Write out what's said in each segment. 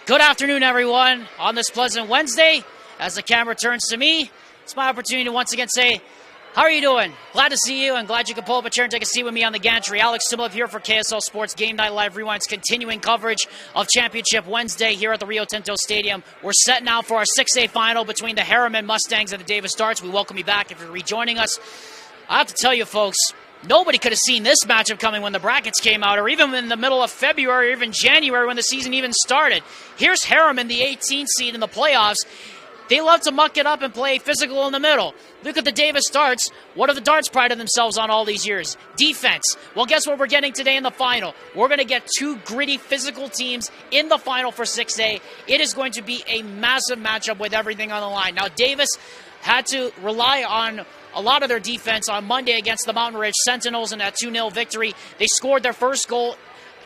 Good afternoon, everyone. On this pleasant Wednesday, as the camera turns to me, it's my opportunity to once again say, how are you doing? Glad to see you, and glad you can pull up a chair and take a seat with me on the gantry. Alex Similov here for KSL Sports Game Night Live Rewind's continuing coverage of Championship Wednesday here at the Rio Tinto Stadium. We're set now for our 6A final between the Herriman Mustangs and the Davis Darts. We welcome you back if you're rejoining us. I have to tell you, folks, nobody could have seen this matchup coming when the brackets came out, or even in the middle of February, or even January when the season even started. Here's Herriman, the 18th seed in the playoffs. They love to muck it up and play physical in the middle. Look at the Davis Darts. What have the Darts prided themselves on all these years? Defense. Well, guess what we're getting today in the final? We're going to get two gritty physical teams in the final for 6A. It is going to be a massive matchup with everything on the line. Now, Davis had to rely on a lot of their defense on Monday against the Mountain Ridge Sentinels in that 2-0 victory. They scored their first goal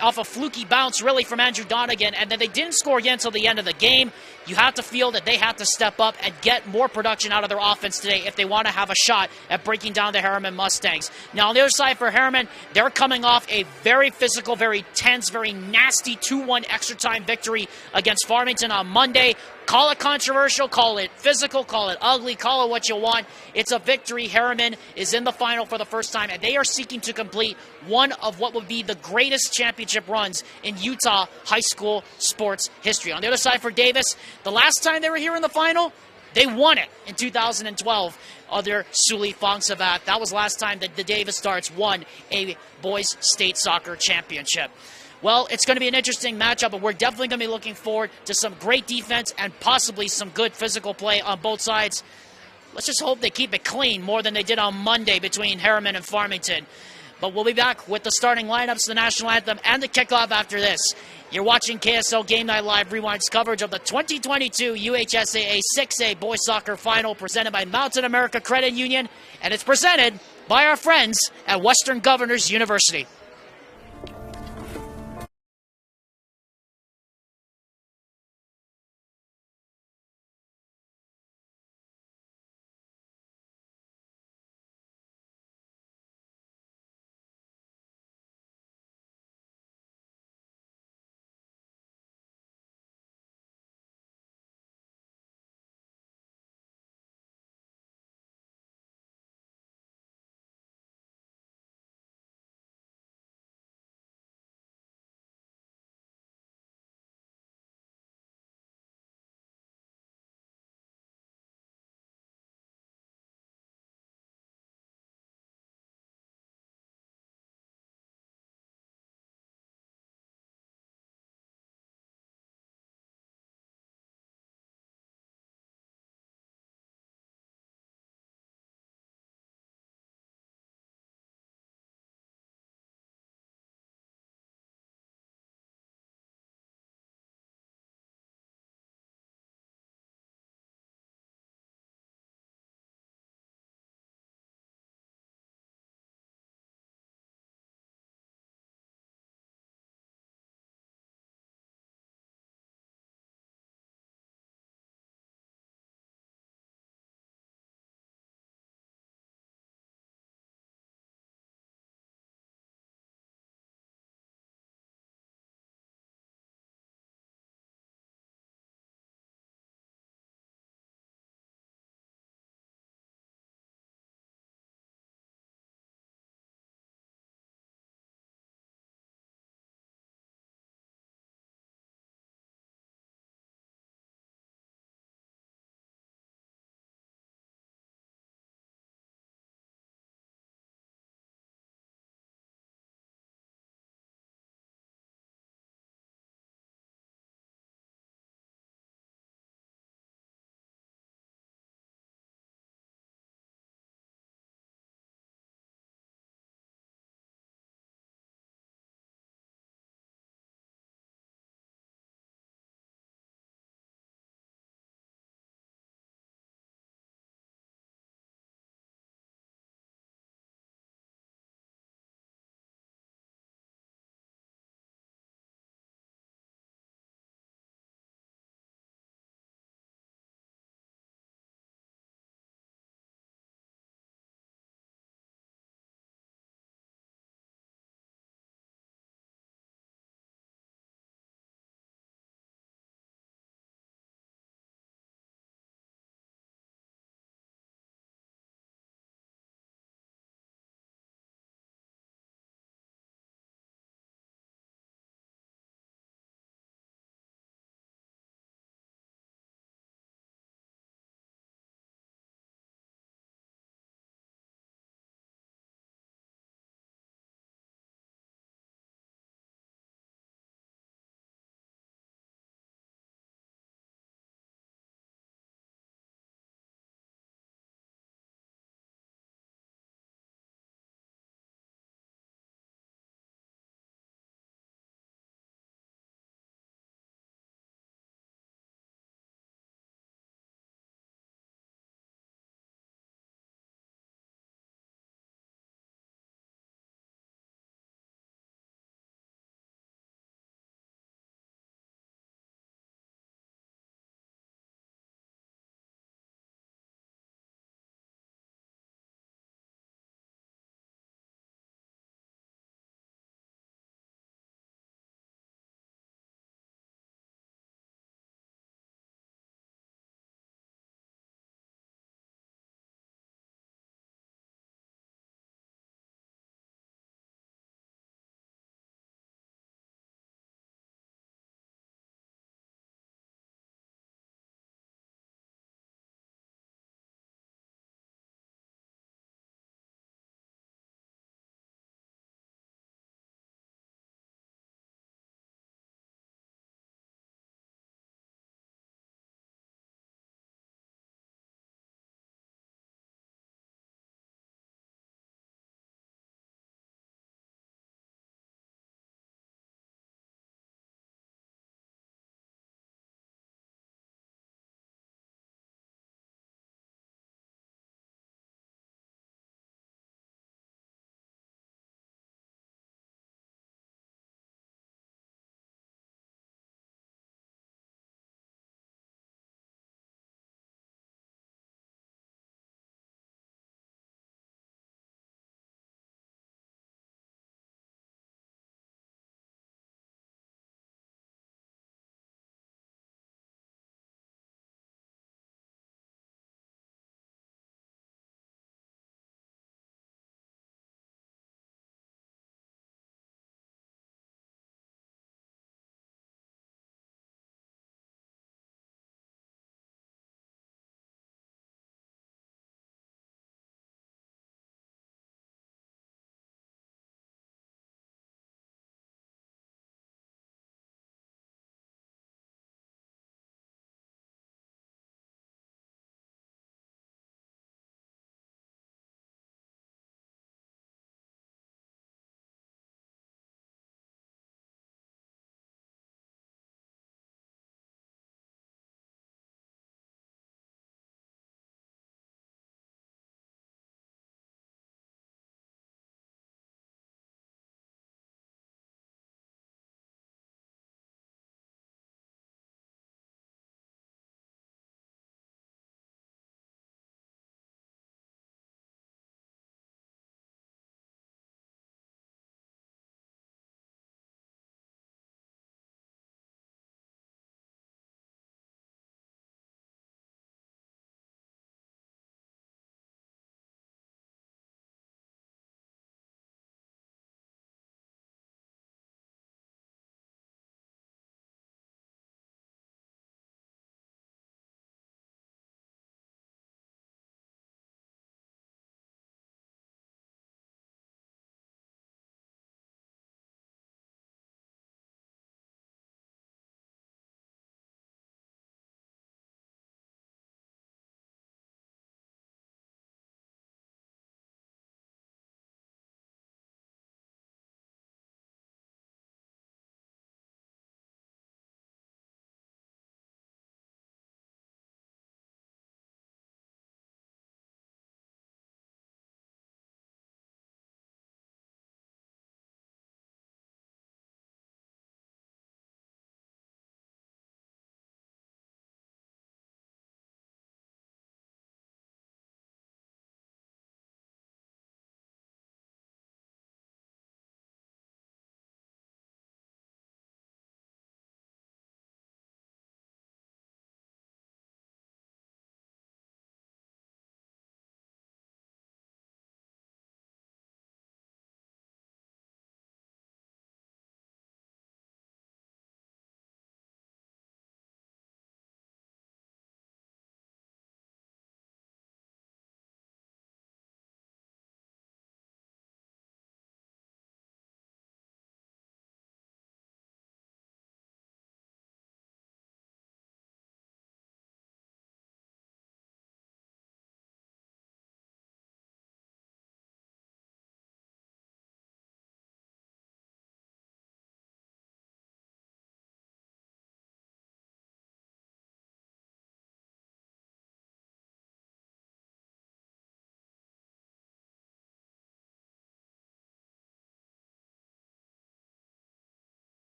off a fluky bounce, really, from Andrew Donegan, and then they didn't score again until the end of the game. You have to feel that they have to step up and get more production out of their offense today if they want to have a shot at breaking down the Herriman Mustangs. Now, on the other side for Herriman, they're coming off a very physical, very tense, very nasty 2-1 extra time victory against Farmington on Monday. Call it controversial, call it physical, call it ugly, call it what you want. It's a victory. Herriman is in the final for the first time, and they are seeking to complete one of what would be the greatest championship runs in Utah high school sports history. On the other side for Davis, the last time they were here in the final, they won it in 2012 under Sully Fongsavat. That was last time that the Davis Darts won a boys state soccer championship. Well, it's going to be an interesting matchup, but we're definitely going to be looking forward to some great defense and possibly some good physical play on both sides. Let's just hope they keep it clean more than they did on Monday between Herriman and Farmington. But we'll be back with the starting lineups, the national anthem, and the kickoff after this. You're watching KSL Game Night Live Rewind's coverage of the 2022 UHSAA 6A Boys Soccer Final presented by Mountain America Credit Union, and it's presented by our friends at Western Governors University.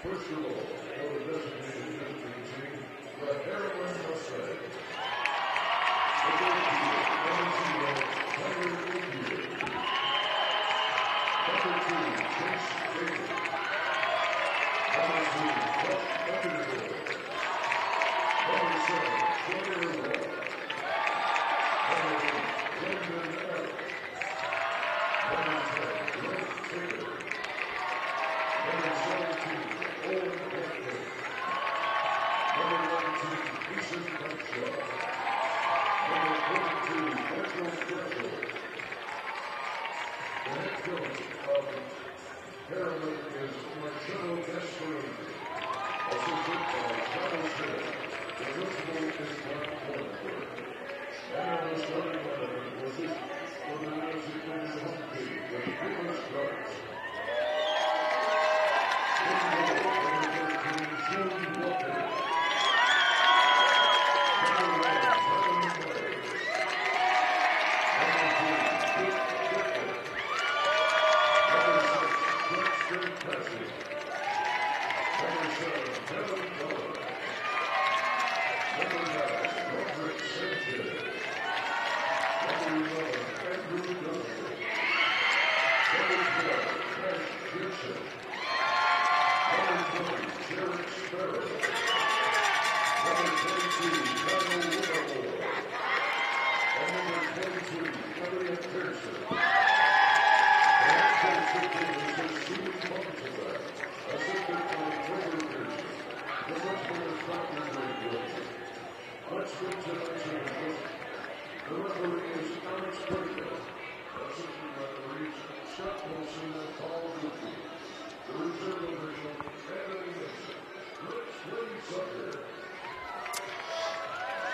First of all, for the designated visiting team, the Herriman Mustangs.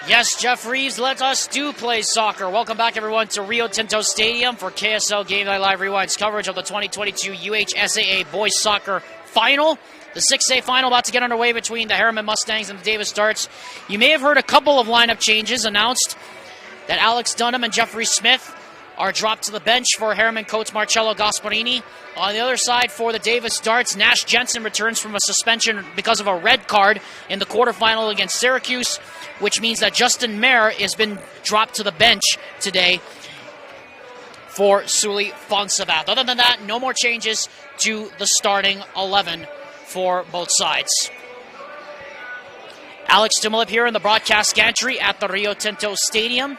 Yes, Jeff Reeves, let us do play soccer. Welcome back, everyone, to Rio Tinto Stadium for KSL Game Night Live Rewind's coverage of the 2022 UHSAA Boys Soccer Final. The 6A final about to get underway between the Herriman Mustangs and the Davis Darts. You may have heard a couple of lineup changes announced that Alex Dunham and Jeffrey Smith are dropped to the bench for Herriman coach Marcello Gasparini. On the other side for the Davis Darts, Nash Jensen returns from a suspension because of a red card in the quarterfinal against Syracuse, which means that Justin Mayer has been dropped to the bench today for Sully Fonsabath. Other than that, no more changes to the starting 11 for both sides. Alex Timolip here in the broadcast gantry at the Rio Tinto Stadium,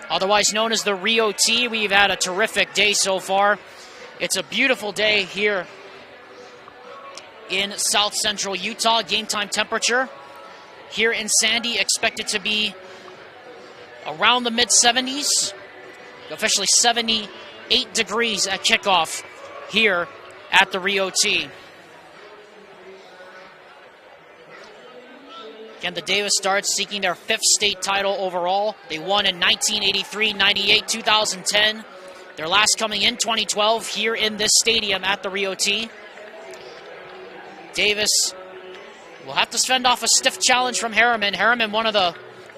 otherwise known as the Rio T. We've had a terrific day so far. It's a beautiful day here in south central Utah. Game time temperature here in Sandy expected to be around the mid-70s, officially 78 degrees at kickoff here at the Rio T. Again, the Davis Darts seeking their 5th state title overall. They won in 1983, 98, 2010. Their last coming in 2012 here in this stadium at the Rio T. Davis will have to fend off a stiff challenge from Herriman. Herriman, one of the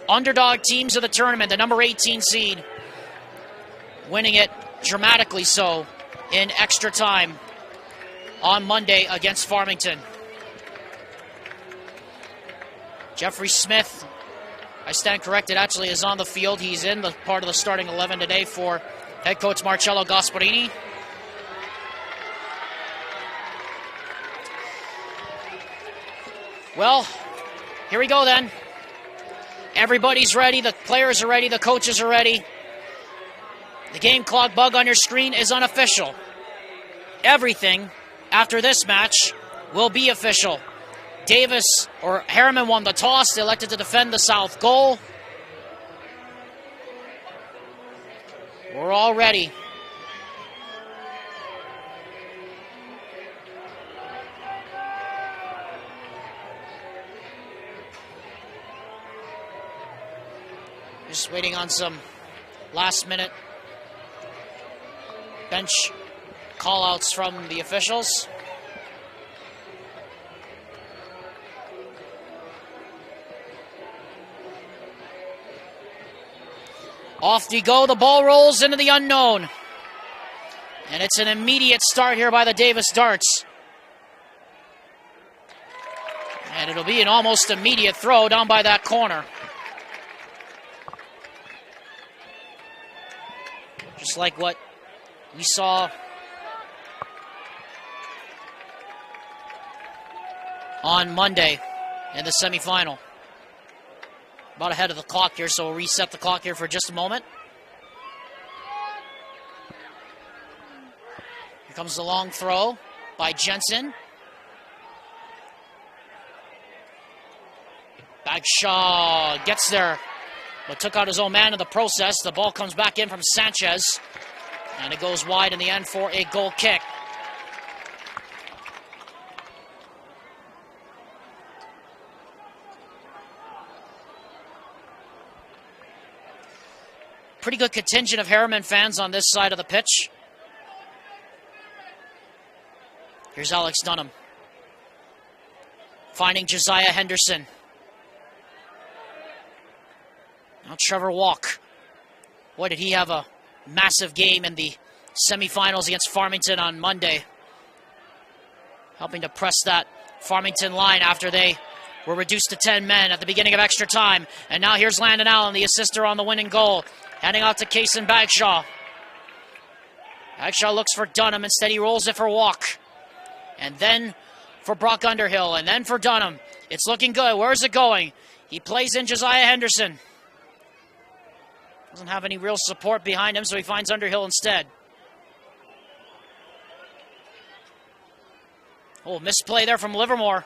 underdog teams of the tournament, the number 18 seed, winning it dramatically so in extra time on Monday against Farmington. Jeffrey Smith, I stand corrected, actually is on the field. He's in the part of the starting 11 today for head coach Marcello Gasparini. Well, here we go then. Everybody's ready. The players are ready. The coaches are ready. The game clock bug on your screen is unofficial. Everything after this match will be official. Herriman won the toss. They elected to defend the south goal. We're all ready. Just waiting on some last-minute bench call-outs from the officials. Off we go. The ball rolls into the unknown. And it's an immediate start here by the Davis Darts. And it'll be an almost immediate throw down by that corner. Just like what we saw on Monday in the semifinal. About ahead of the clock here, so we'll reset the clock here for just a moment. Here comes the long throw by Jensen. Bagshaw gets there, but took out his own man in the process. The ball comes back in from Sanchez, and it goes wide in the end for a goal kick. Pretty good contingent of Herriman fans on this side of the pitch. Here's Alex Dunham finding Josiah Henderson. Now Trevor Walk. Boy, did he have a massive game in the semifinals against Farmington on Monday. Helping to press that Farmington line after they were reduced to 10 men at the beginning of extra time. And now here's Landon Allen, the assister on the winning goal. Handing out to Kaysen Bagshaw. Bagshaw looks for Dunham. Instead, he rolls it for Walk. And then for Brock Underhill. And then for Dunham. It's looking good. Where's it going? He plays in Josiah Henderson. Doesn't have any real support behind him, so he finds Underhill instead. Oh, misplay there from Livermore.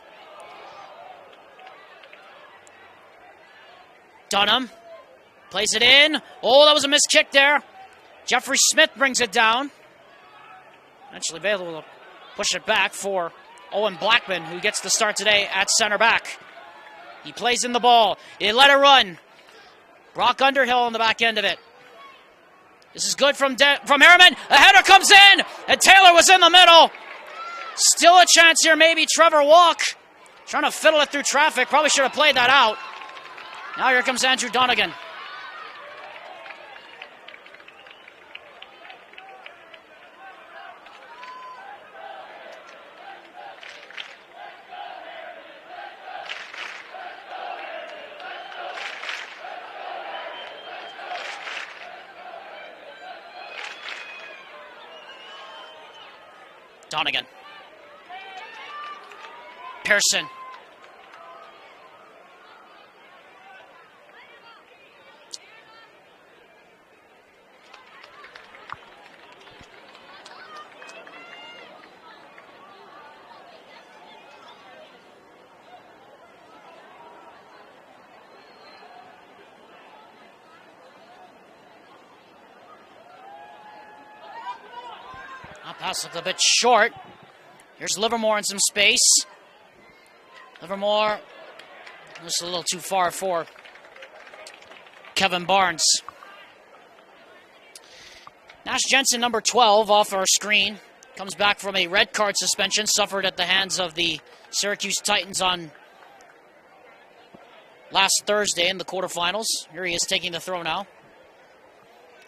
Dunham. Plays it in. Oh, that was a missed kick there. Jeffrey Smith brings it down. Eventually able to push it back for Owen Blackman, who gets the start today at center back. He plays in the ball. He let it run. Brock Underhill on the back end of it. This is good from Herriman. A header comes in, and Taylor was in the middle. Still a chance here, maybe Trevor Walk. Trying to fiddle it through traffic. Probably should have played that out. Now here comes Andrew Donegan. Donegan. Pearson. Pass looked a bit short. Here's Livermore in some space. Livermore just a little too far for Kevin Barnes. Nash Jensen, number 12, off our screen. Comes back from a red card suspension suffered at the hands of the Syracuse Titans on last Thursday in the quarterfinals. Here he is taking the throw now.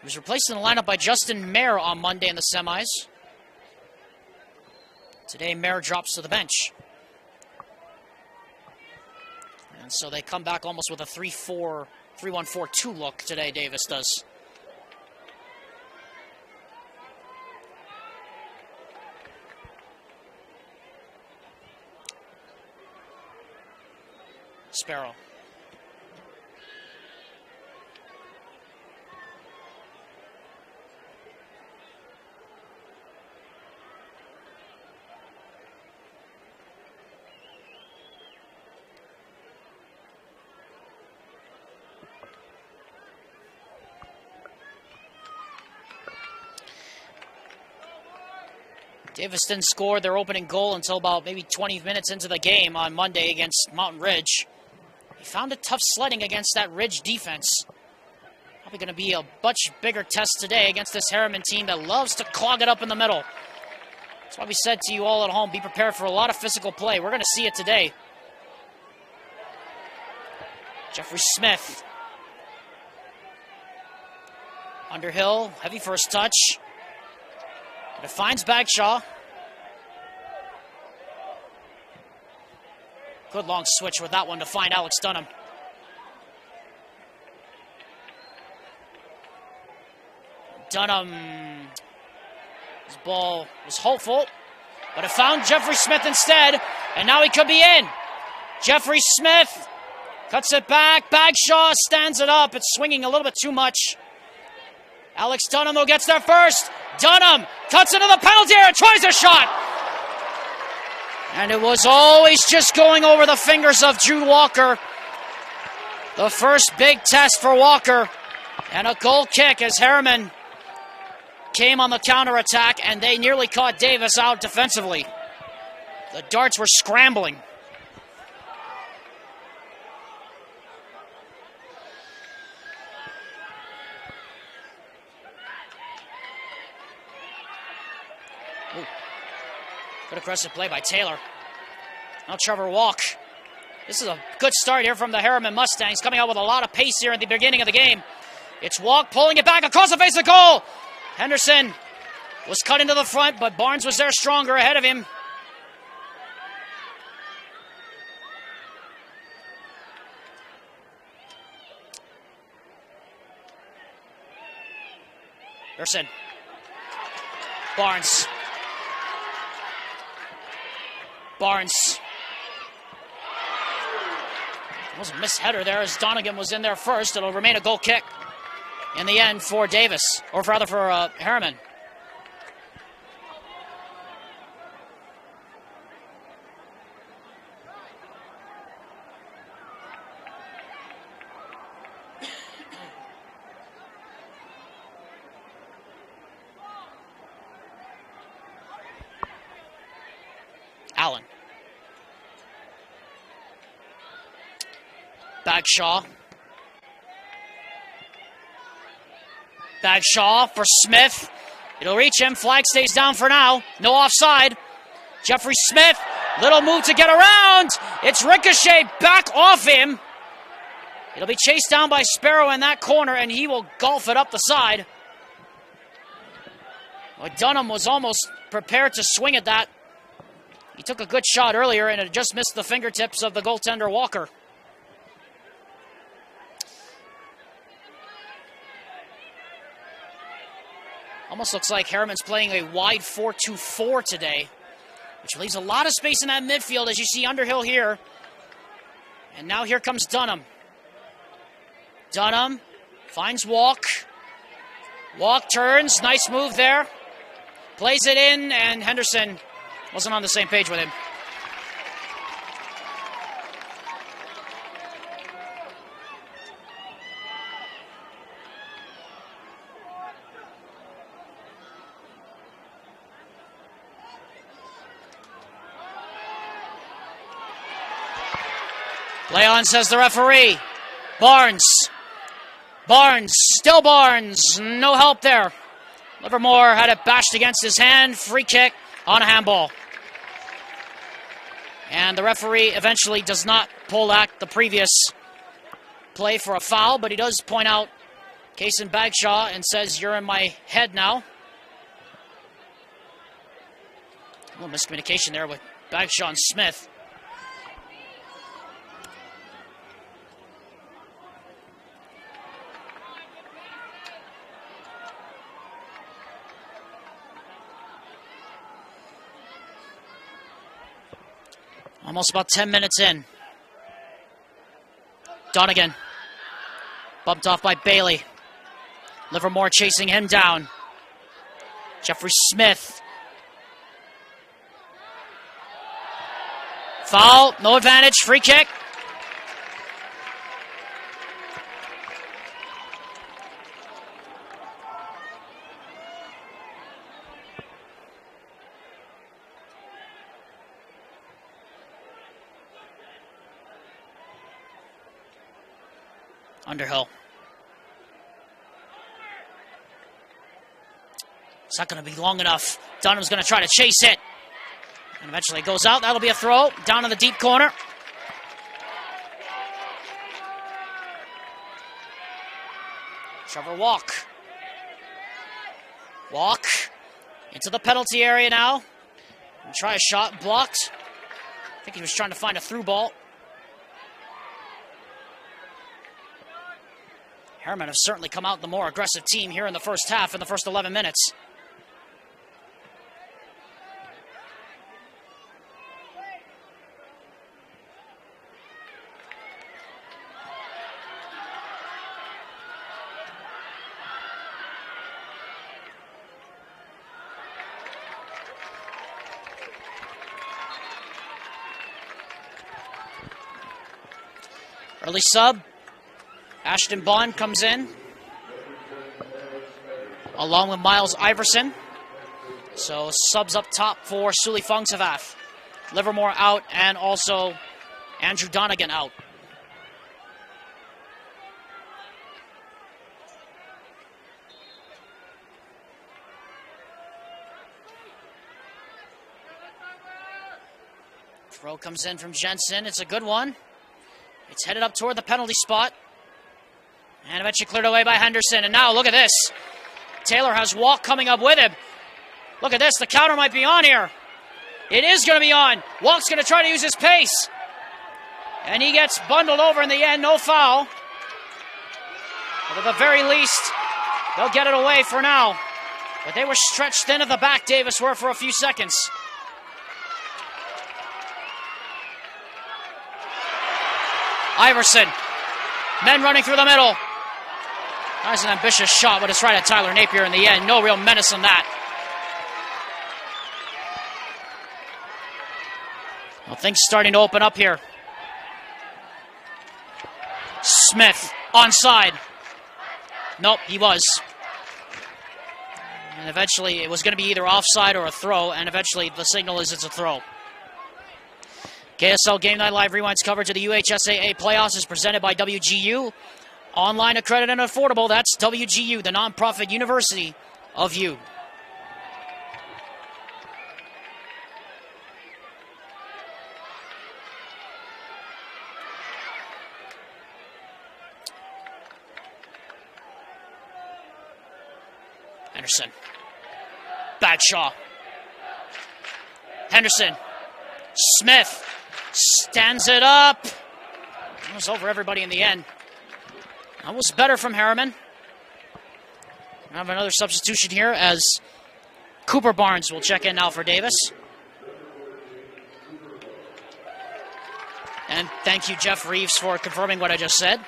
He was replaced in the lineup by Justin Mayer on Monday in the semis. Today, Mayer drops to the bench. And so they come back almost with a 3-1-4-2 look today, Davis does. Sparrow. Davis didn't score their opening goal until about maybe 20 minutes into the game on Monday against Mountain Ridge. He found it tough sledding against that Ridge defense. Probably going to be a much bigger test today against this Herriman team that loves to clog it up in the middle. That's why we said to you all at home, be prepared for a lot of physical play. We're going to see it today. Jeffrey Smith. Underhill, heavy first touch. But it finds Bagshaw. Good long switch with that one to find Alex Dunham. Dunham, his ball was hopeful, but it found Jeffrey Smith instead, and now he could be in. Jeffrey Smith cuts it back. Bagshaw stands it up. It's swinging a little bit too much. Alex Dunham, who gets there first. Dunham cuts into the penalty area, tries a shot. And it was always just going over the fingers of Jude Walker. The first big test for Walker. And a goal kick as Herriman came on the counterattack, and they nearly caught Davis out defensively. The darts were scrambling. Good aggressive play by Taylor. Now Trevor Walk. This is a good start here from the Herriman Mustangs, coming out with a lot of pace here at the beginning of the game. It's Walk pulling it back across the face of goal. Henderson was cut into the front, but Barnes was there stronger ahead of him. Henderson. Barnes. Barnes. It was a missed header there as Donegan was in there first. It'll remain a goal kick in the end for Davis, or rather for Herriman. Allen. Bagshaw. Bagshaw for Smith. It'll reach him. Flag stays down for now. No offside. Jeffrey Smith. Little move to get around. It's ricocheted back off him. It'll be chased down by Sparrow in that corner, and he will golf it up the side. Well, Dunham was almost prepared to swing at that. He took a good shot earlier, and it just missed the fingertips of the goaltender Walker. Almost looks like Herriman's playing a wide 4-2-4 today, which leaves a lot of space in that midfield as you see Underhill here. And now here comes Dunham. Dunham finds Walk. Walk turns. Nice move there. Plays it in, and Henderson wasn't on the same page with him. Play on, says the referee. Barnes. Barnes. Still Barnes. No help there. Livermore had it bashed against his hand. Free kick on a handball. And the referee eventually does not pull back the previous play for a foul, but he does point out Kaysen Bagshaw and says, "You're in my head now." A little miscommunication there with Bagshaw and Smith. Almost about 10 minutes in. Donegan. Bumped off by Bailey. Livermore chasing him down. Jeffrey Smith. Foul. No advantage. Free kick. Underhill. It's not going to be long enough. Dunham's going to try to chase it. And eventually it goes out. That'll be a throw. Down in the deep corner. Trevor Walk. Walk into the penalty area now. And try a shot. Blocked. I think he was trying to find a through ball. Herriman have certainly come out the more aggressive team here in the first half, in the first 11 minutes. Early sub. Ashton Bond comes in, along with Miles Iverson. So subs up top for Sully Fongsavat. Livermore out, and also Andrew Donegan out. Throw comes in from Jensen. It's a good one. It's headed up toward the penalty spot. And eventually cleared away by Henderson. And now look at this. Taylor has Walk coming up with him. Look at this. The counter might be on here. It is going to be on. Walk's going to try to use his pace. And he gets bundled over in the end. No foul. But at the very least, they'll get it away for now. But they were stretched thin at the back, Davis were, for a few seconds. Iverson. Men running through the middle. That's an ambitious shot, but it's right at Tyler Napier in the end. No real menace in that. Well, things starting to open up here. Smith, onside. Nope, he was. And eventually it was going to be either offside or a throw, and eventually the signal is it's a throw. KSL Game Night Live Rewind's coverage of the UHSAA playoffs is presented by WGU. Online, accredited, and affordable. That's WGU, the nonprofit university of you. Henderson. Bagshaw. Henderson. Smith. Stands it up. It was over everybody in the end. That was better from Herriman. I have another substitution here as Cooper Barnes will check in now for Davis. And thank you, Jeff Reeves, for confirming what I just said.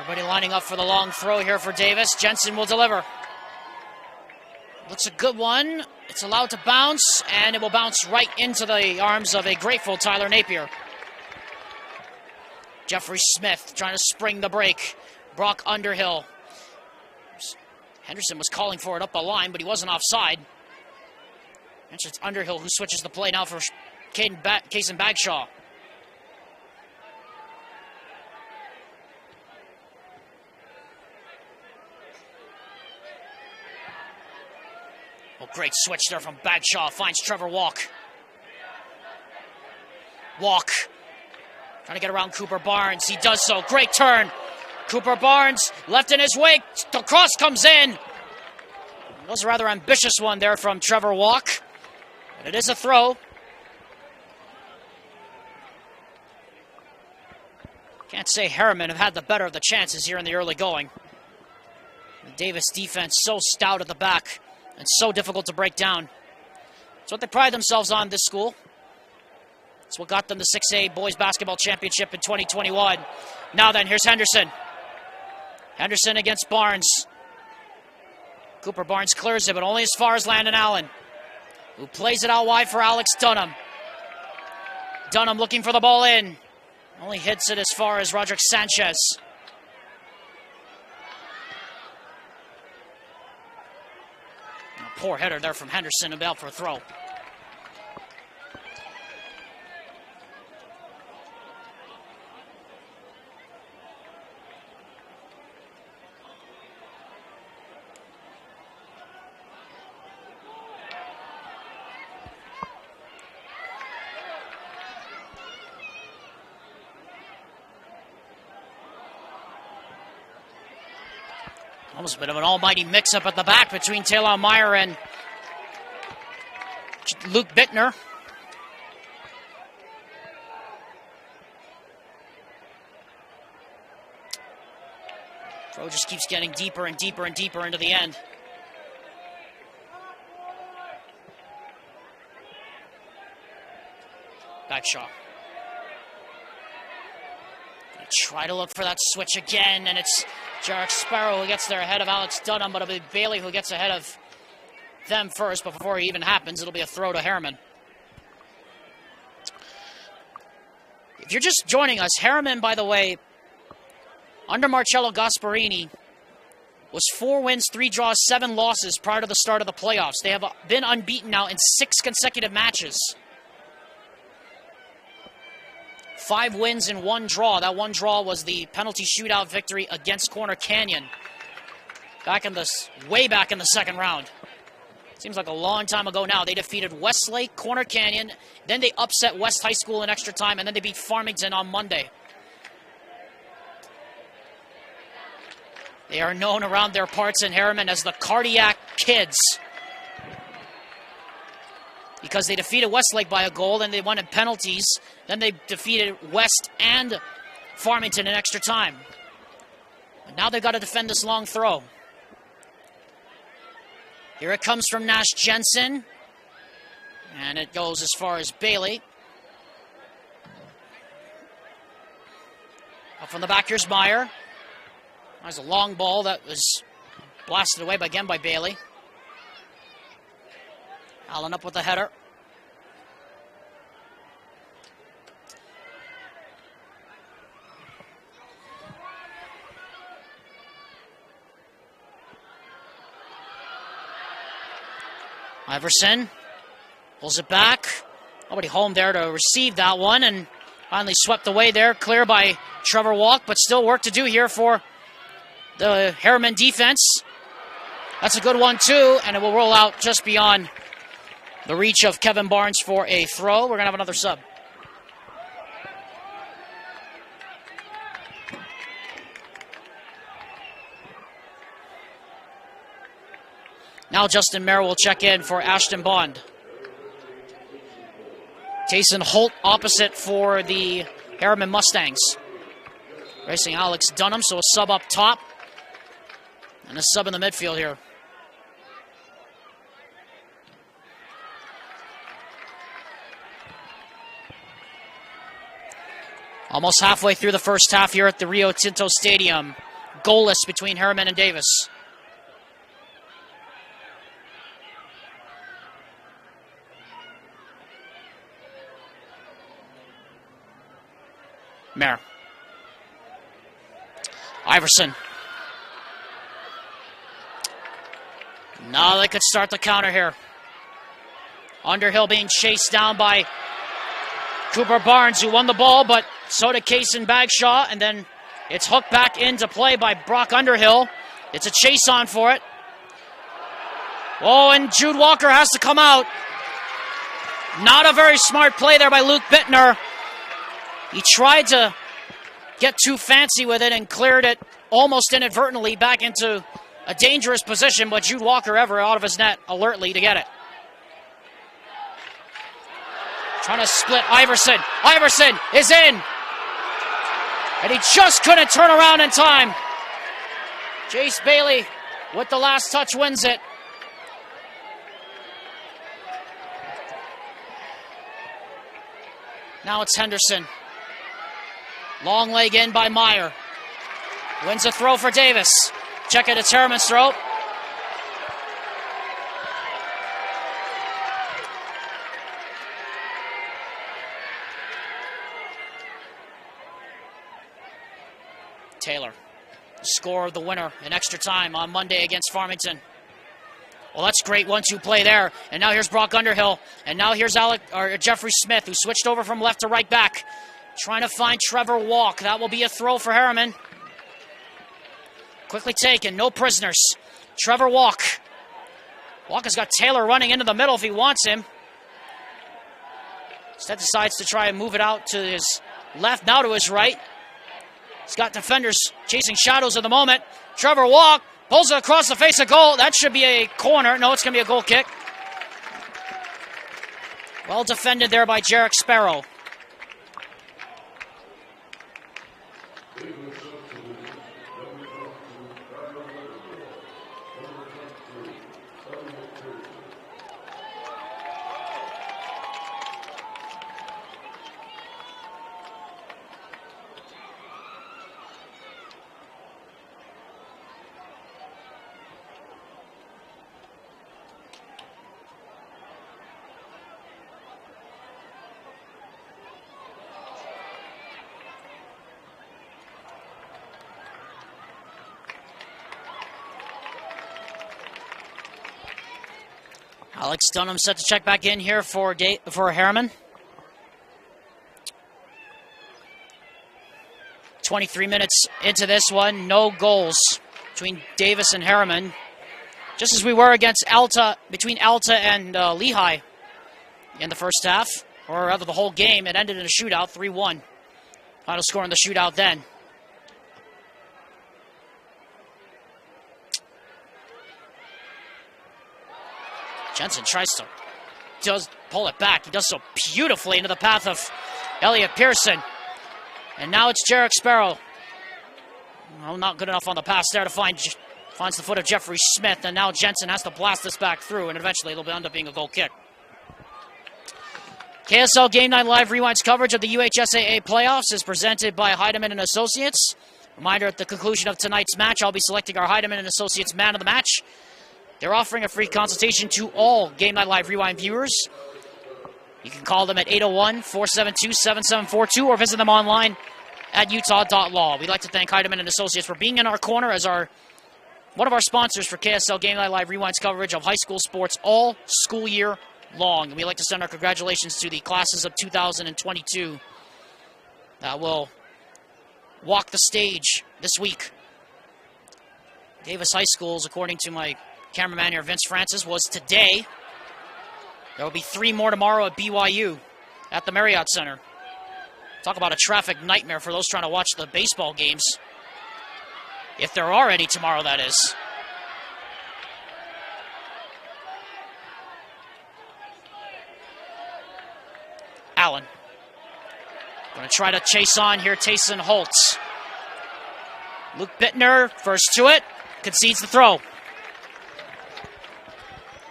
Everybody lining up for the long throw here for Davis. Jensen will deliver. Looks a good one. It's allowed to bounce, and it will bounce right into the arms of a grateful Tyler Napier. Jeffrey Smith trying to spring the break. Brock Underhill. Henderson was calling for it up the line, but he wasn't offside. And it's Underhill who switches the play now for Kaysen Bagshaw. Oh, great switch there from Bagshaw. Finds Trevor Walk. Walk. Trying to get around Cooper Barnes. He does so. Great turn. Cooper Barnes left in his wake. The cross comes in. That was a rather ambitious one there from Trevor Walk. But it is a throw. Can't say Herriman have had the better of the chances here in the early going. The Davis defense so stout at the back and so difficult to break down. It's what they pride themselves on, this school. It's what got them the 6A Boys Basketball Championship in 2021. Now then, here's Henderson. Henderson against Barnes. Cooper Barnes clears it, but only as far as Landon Allen, who plays it out wide for Alex Dunham. Dunham looking for the ball in. Only hits it as far as Roderick Sanchez. Poor header there from Henderson, about for a throw. Almost a bit of an almighty mix-up at the back between Taylor Meyer and Luke Bittner. Throw just keeps getting deeper and deeper and deeper into the end. Bagshaw. They try to look for that switch again, and it's Jarek Sparrow who gets there ahead of Alex Dunham, but it'll be Bailey who gets ahead of them first. But before it even happens, it'll be a throw to Herriman. If you're just joining us, Herriman, by the way, under Marcello Gasparini, was 4 wins, 3 draws, 7 losses prior to the start of the playoffs. They have been unbeaten now in 6 consecutive matches. 5 wins and 1 draw. That 1 draw was the penalty shootout victory against Corner Canyon. Way back in the second round. Seems like a long time ago now. They defeated Westlake, Corner Canyon, then they upset West High School in extra time, and then they beat Farmington on Monday. They are known around their parts in Herriman as the Cardiac Kids, because they defeated Westlake by a goal, then they won in penalties, then they defeated West and Farmington in extra time. But now they've got to defend this long throw. Here it comes from Nash Jensen, and it goes as far as Bailey. Up from the back, here's Meyer. There's a long ball that was blasted away again by Bailey. Allen up with the header. Iverson pulls it back. Nobody home there to receive that one, and finally swept away there. Clear by Trevor Walk, but still work to do here for the Herriman defense. That's a good one too, and it will roll out just beyond the reach of Kevin Barnes for a throw. We're going to have another sub. Now Justin Merrill will check in for Ashton Bond. Tayson Holt opposite for the Herriman Mustangs. Racing Alex Dunham, so a sub up top. And a sub in the midfield here. Almost halfway through the first half here at the Rio Tinto Stadium. goalless between Herriman and Davis. Mayer. Iverson. Now they could start the counter here. Underhill being chased down by Cooper Barnes, who won the ball, but so did Kaysen Bagshaw, and then it's hooked back into play by Brock Underhill. It's a chase on for it. Oh, and Jude Walker has to come out. Not a very smart play there by Luke Bittner. He tried to get too fancy with it and cleared it almost inadvertently back into a dangerous position, but Jude Walker ever out of his net alertly to get it. Trying to split Iverson. Iverson is in. And he just couldn't turn around in time. Jace Bailey with the last touch wins it. Now it's Henderson. Long leg in by Meyer. Wins a throw for Davis. Check it, it's Herriman's throw. Taylor, score of the winner in extra time on Monday against Farmington. Well, that's great 1-2 play there. And now here's Brock Underhill. And now here's Jeffrey Smith, who switched over from left to right back. Trying to find Trevor Walk. That will be a throw for Herriman. Quickly taken, no prisoners. Trevor Walk. Walk has got Taylor running into the middle if he wants him. Instead decides to try and move it out to his left, now to his right. He's got defenders chasing shadows at the moment. Trevor Walk pulls it across the face of goal. That should be a corner. No, it's going to be a goal kick. Well defended there by Jarek Sparrow. Alex Dunham set to check back in here for Herriman. 23 minutes into this one, no goals between Davis and Herriman. Just as we were against Alta, between Alta and Lehigh in the first half, or rather the whole game. It ended in a shootout, 3-1. Final score in the shootout then. Jensen does pull it back. He does so beautifully into the path of Elliot Pearson. And now it's Jarek Sparrow. Well, not good enough on the pass there to finds the foot of Jeffrey Smith. And now Jensen has to blast this back through, and eventually it'll end up being a goal kick. KSL Game Night Live Rewind's coverage of the UHSAA playoffs is presented by Heidemann & Associates. Reminder, at the conclusion of tonight's match, I'll be selecting our Heidemann & Associates man of the match. They're offering a free consultation to all Game Night Live Rewind viewers. You can call them at 801-472-7742 or visit them online at utah.law. We'd like to thank Heidemann & Associates for being in our corner as one of our sponsors for KSL Game Night Live Rewind's coverage of high school sports all school year long. And we'd like to send our congratulations to the classes of 2022 that will walk the stage this week. Davis High Schools, according to my cameraman here, Vince Francis, was today. There will be 3 more tomorrow at BYU at the Marriott Center. Talk about a traffic nightmare for those trying to watch the baseball games. If there are any tomorrow, that is. Allen. Going to try to chase on here, Tayson Holtz. Luke Bittner, first to it, concedes the throw.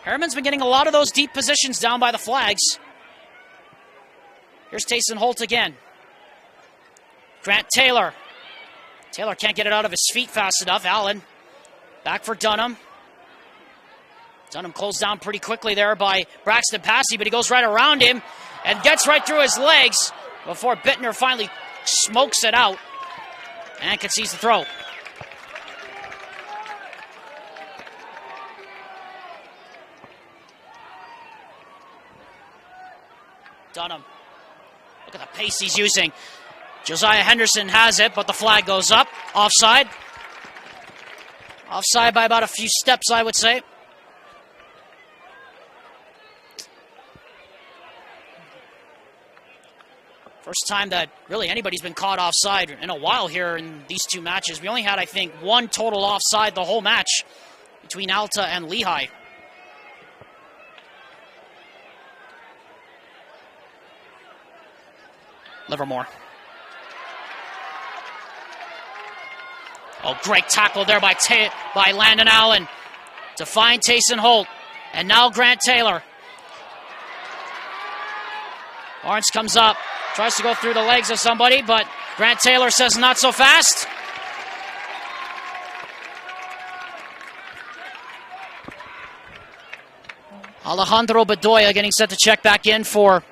Herriman's been getting a lot of those deep positions down by the flags. Here's Tayson Holt again. Grant Taylor Taylor can't get it out of his feet fast enough. Allen back for Dunham. Dunham closed down pretty quickly there by Braxton Passy, but he goes right around him and gets right through his legs before Bittner finally smokes it out and concedes the throw. Dunham. Look at the pace he's using. Josiah Henderson has it, but the flag goes up. Offside. Offside by about a few steps, I would say. First time that really anybody's been caught offside in a while here in these two matches. We only had, I think, one total offside the whole match between Alta and Lehigh. Livermore. Oh, great tackle there by Landon Allen to find Tayson Holt. And now Grant Taylor. Lawrence comes up, tries to go through the legs of somebody, but Grant Taylor says not so fast. Alejandro Bedoya getting set to check back in for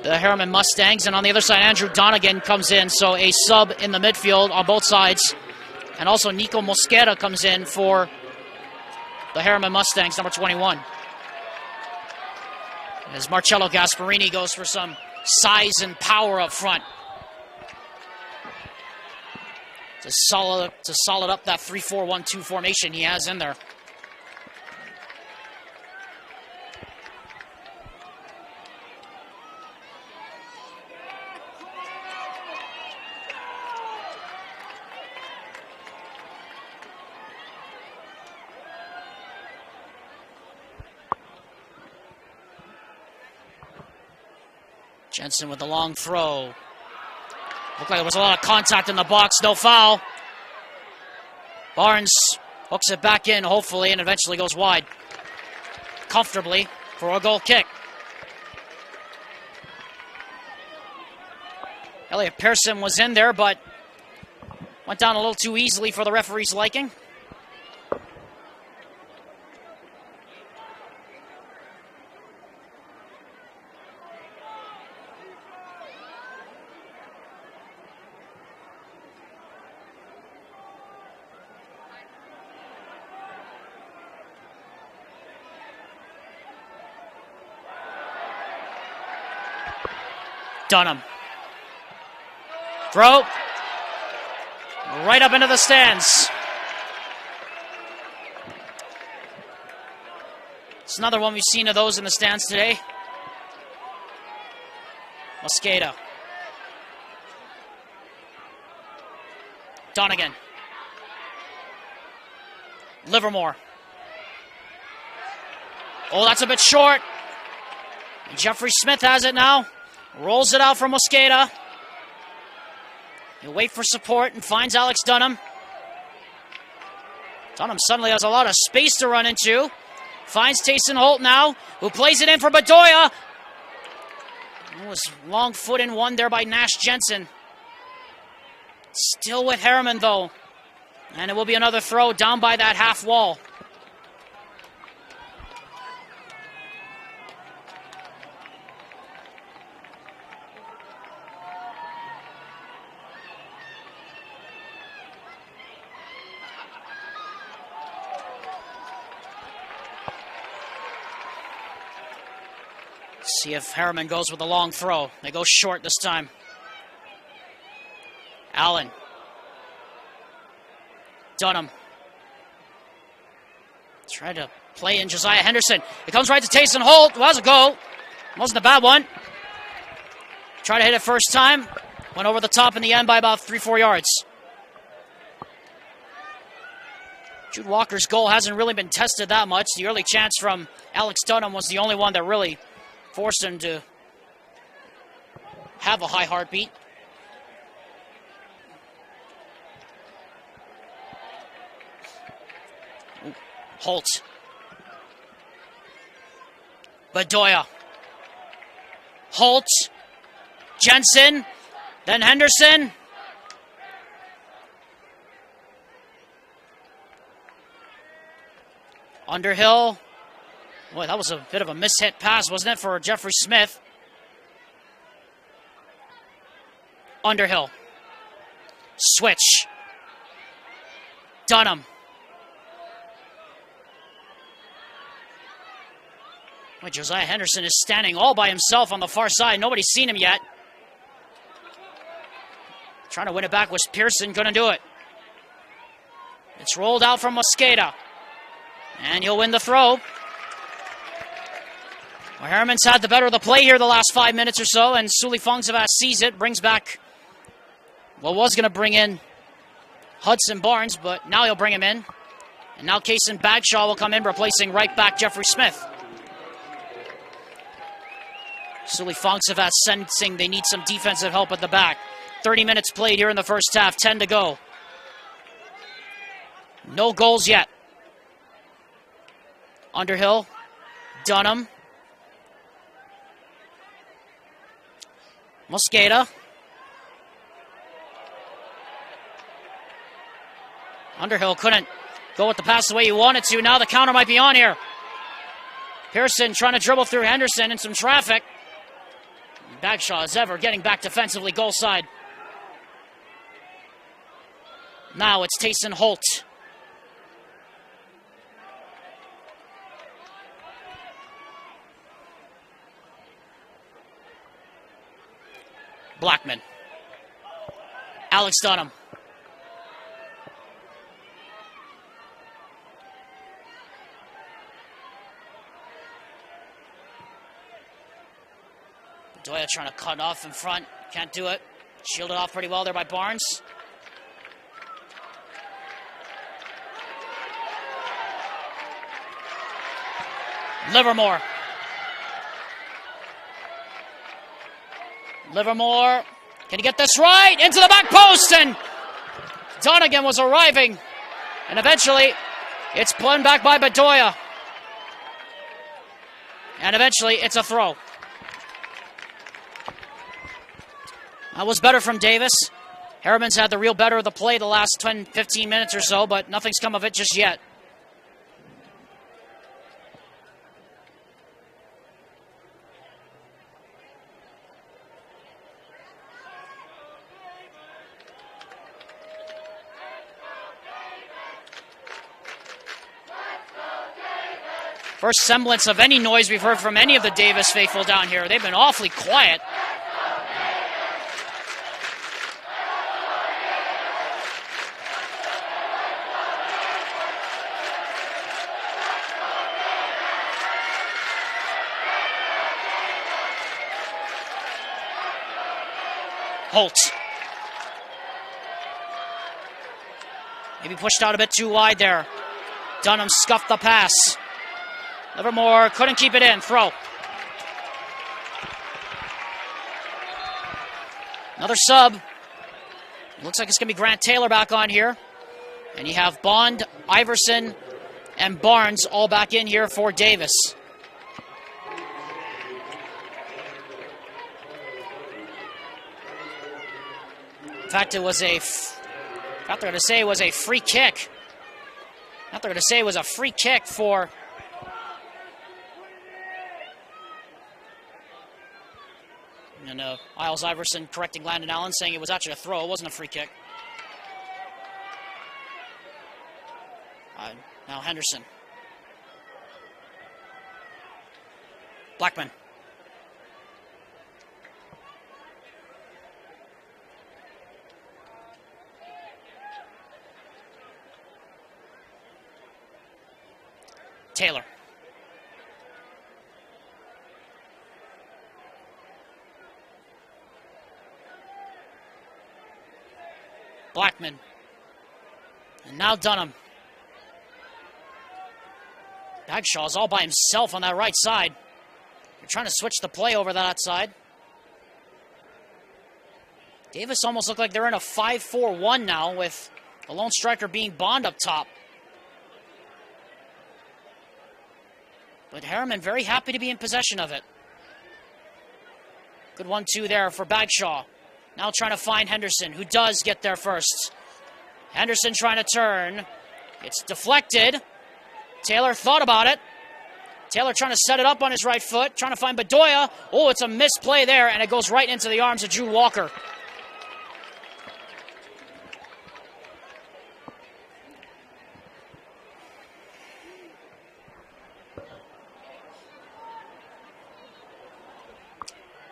the Herriman Mustangs. And on the other side, Andrew Donegan comes in. So a sub in the midfield on both sides. And also Nico Mosquera comes in for the Herriman Mustangs, number 21. As Marcello Gasparini goes for some size and power up front. To solid up that 3-4-1-2 formation he has in there. Jensen with the long throw. Looked like there was a lot of contact in the box. No foul. Barnes hooks it back in, hopefully, and eventually goes wide. Comfortably for a goal kick. Elliot Pearson was in there, but went down a little too easily for the referee's liking. Dunham. Throw. Right up into the stands. It's another one we've seen of those in the stands today. Mosqueda. Donegan. Livermore. Oh, that's a bit short. And Jeffrey Smith has it now. Rolls it out for Mosqueda. He'll wait for support and finds Alex Dunham. Dunham suddenly has a lot of space to run into. Finds Tayson Holt now, who plays it in for Bedoya. It was long foot in one there by Nash Jensen. Still with Herriman, though. And it will be another throw down by that half wall. See if Herriman goes with a long throw. They go short this time. Allen. Dunham. Trying to play in Josiah Henderson. It comes right to Tayson Holt. Was a goal. Wasn't a bad one. Tried to hit it first time. Went over the top in the end by about 3-4 yards. Jude Walker's goal hasn't really been tested that much. The early chance from Alex Dunham was the only one that really forced him to have a high heartbeat. Ooh, Holt. Bedoya. Holt. Jensen. Then Henderson. Underhill. Boy, that was a bit of a mishit pass, wasn't it, for Jeffrey Smith? Underhill. Switch. Dunham. Boy, Josiah Henderson is standing all by himself on the far side. Nobody's seen him yet. Trying to win it back was Pearson. Couldn't do it. It's rolled out from Mosqueda. And he'll win the throw. Well, Herriman's had the better of the play here the last 5 minutes or so, and Sully Fongsavat sees it, brings back, well, was going to bring in Hudson Barnes, but now he'll bring him in. And now Kaysen Bagshaw will come in, replacing right back Jeffrey Smith. Sully Fongsavat sensing they need some defensive help at the back. 30 minutes played here in the first half, 10 to go. No goals yet. Underhill, Dunham, Mosqueda. Underhill couldn't go with the pass the way he wanted to. Now the counter might be on here. Pearson trying to dribble through Henderson in some traffic. Bagshaw as ever getting back defensively, goal side. Now it's Tayson Holt. Blackman. Alex Dunham. Bedoya trying to cut off in front. Can't do it. Shielded off pretty well there by Barnes. Livermore. Livermore, can he get this right? Into the back post, and Donegan was arriving. And eventually, it's blown back by Bedoya. And eventually, it's a throw. That was better from Davis. Herriman's had the real better of the play the last 10, 15 minutes or so, but nothing's come of it just yet. First semblance of any noise we've heard from any of the Davis faithful down here. They've been awfully quiet. Holt. Maybe pushed out a bit too wide there. Dunham scuffed the pass. Livermore couldn't keep it in. Throw. Another sub. Looks like it's going to be Grant Taylor back on here. And you have Bond, Iverson, and Barnes all back in here for Davis. In fact, it was a... thought they were going to say it was a free kick. I thought they were going to say it was a free kick for... And Isles Iverson correcting Landon Allen, saying it was actually a throw. It wasn't a free kick. Now Henderson. Blackman. Taylor. Blackman. And now Dunham. Bagshaw's all by himself on that right side. They're trying to switch the play over that side. Davis almost looked like they're in a 5-4-1 now, with the lone striker being Bond up top. But Herriman very happy to be in possession of it. Good 1-2 there for Bagshaw. Now trying to find Henderson, who does get there first. Henderson trying to turn. It's deflected. Taylor thought about it. Taylor trying to set it up on his right foot, trying to find Bedoya. Oh, it's a misplay there, and it goes right into the arms of Drew Walker.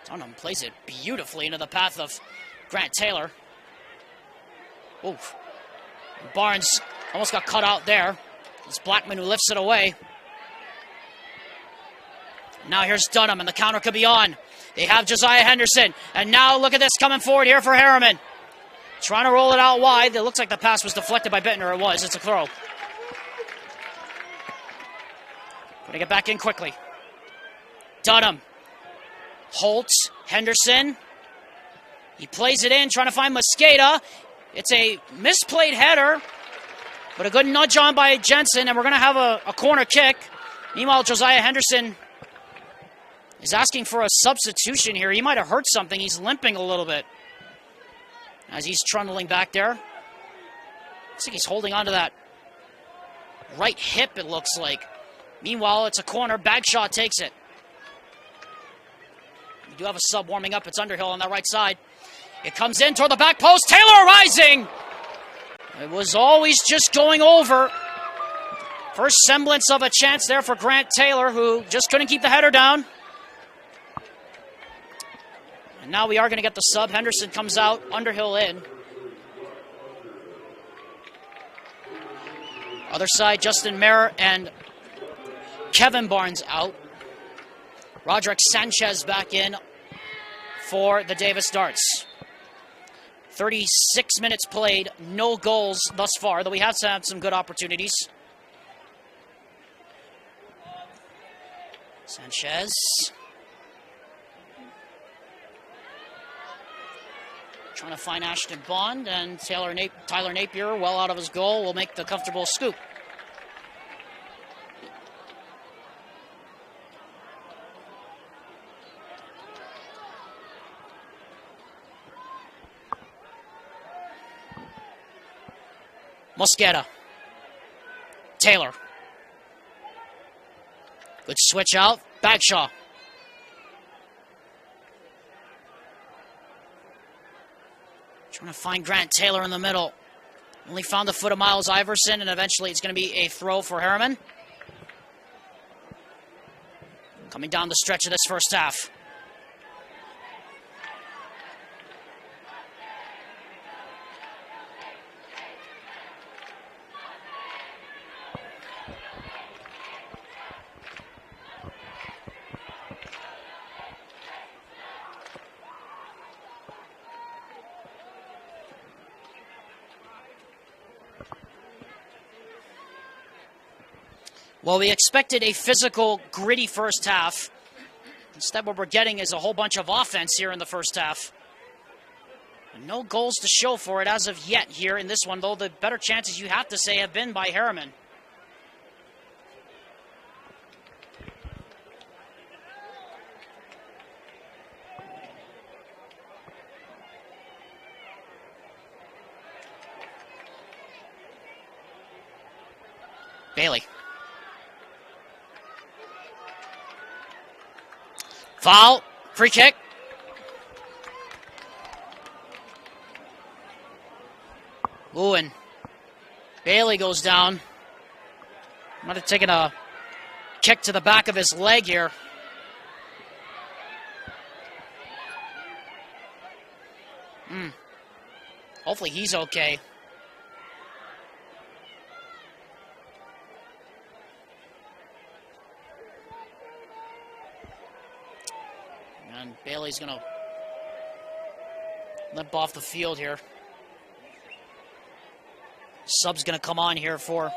Dunham plays it beautifully into the path of Grant Taylor. Oof. Barnes almost got cut out there. It's Blackman who lifts it away. Now here's Dunham, and the counter could be on. They have Josiah Henderson, and now look at this coming forward here for Herriman. Trying to roll it out wide. It looks like the pass was deflected by Bittner. It was. It's a throw. Putting it back in quickly. Dunham. Holtz. Henderson. He plays it in, trying to find Mosqueda. It's a misplayed header, but a good nudge on by Jensen, and we're going to have a corner kick. Meanwhile, Josiah Henderson is asking for a substitution here. He might have hurt something. He's limping a little bit as he's trundling back there. Looks like he's holding onto that right hip, it looks like. Meanwhile, it's a corner. Bagshaw takes it. We do have a sub warming up. It's Underhill on that right side. It comes in toward the back post. Taylor rising. It was always just going over. First semblance of a chance there for Grant Taylor, who just couldn't keep the header down. And now we are going to get the sub. Henderson comes out, Underhill in. Other side, Justin Mayer and Kevin Barnes out. Roderick Sanchez back in for the Davis Darts. 36 minutes played, no goals thus far, though we have had some good opportunities. Sanchez. Trying to find Ashton Bond, and Tyler Napier, well out of his goal, will make the comfortable scoop. Mosqueda. Taylor. Good switch out. Bagshaw. Trying to find Grant Taylor in the middle. Only found the foot of Miles Iverson, and eventually it's going to be a throw for Herriman. Coming down the stretch of this first half. Well, we expected a physical, gritty first half. Instead, what we're getting is a whole bunch of offense here in the first half. And no goals to show for it as of yet here in this one, though the better chances you have to say have been by Herriman. Bailey. Foul. Free kick. Ooh, and Bailey goes down. Might have taken a kick to the back of his leg here. Hopefully he's okay. And Bailey's going to limp off the field here. Sub's going to come on here for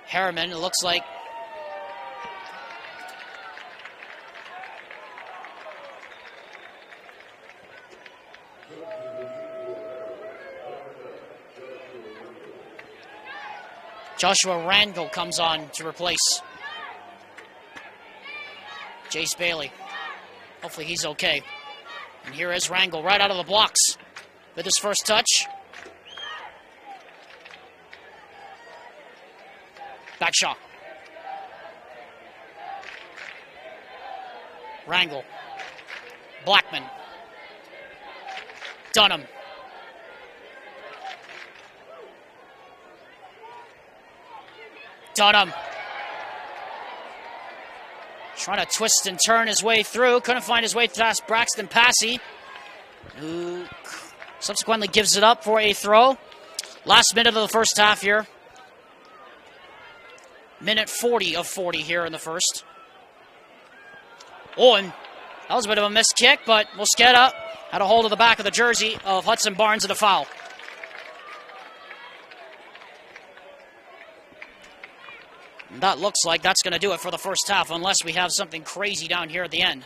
Herriman. It looks like Joshua Rangel comes on to replace Jace Bailey. Hopefully he's okay. And here is Rangel right out of the blocks with his first touch. Bagshaw. Rangel. Blackman. Dunham. Dunham. Trying to twist and turn his way through. Couldn't find his way past Braxton Passy, who subsequently gives it up for a throw. Last minute of the first half here. Minute 40 of 40 here in the first. Oh, and that was a bit of a missed kick, but Mosqueda had a hold of the back of the jersey of Hudson Barnes and a foul. And that looks like that's going to do it for the first half, unless we have something crazy down here at the end.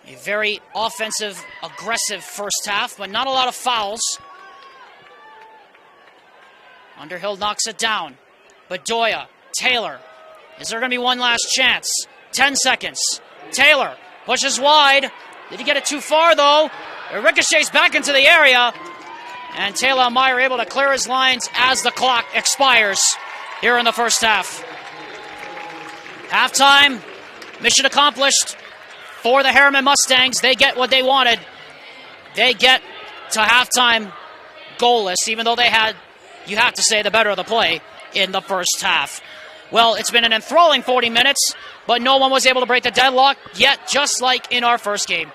A very offensive, aggressive first half, but not a lot of fouls. Underhill knocks it down. Bedoya, Taylor. Is there going to be one last chance? 10 seconds. Taylor pushes wide. Did he get it too far, though? It ricochets back into the area. And Taylor Meyer able to clear his lines as the clock expires here in the first half. Halftime, mission accomplished for the Herriman Mustangs. They get what they wanted. They get to halftime goalless, even though they had, you have to say, the better of the play in the first half. Well, it's been an enthralling 40 minutes, but no one was able to break the deadlock yet, just like in our first game.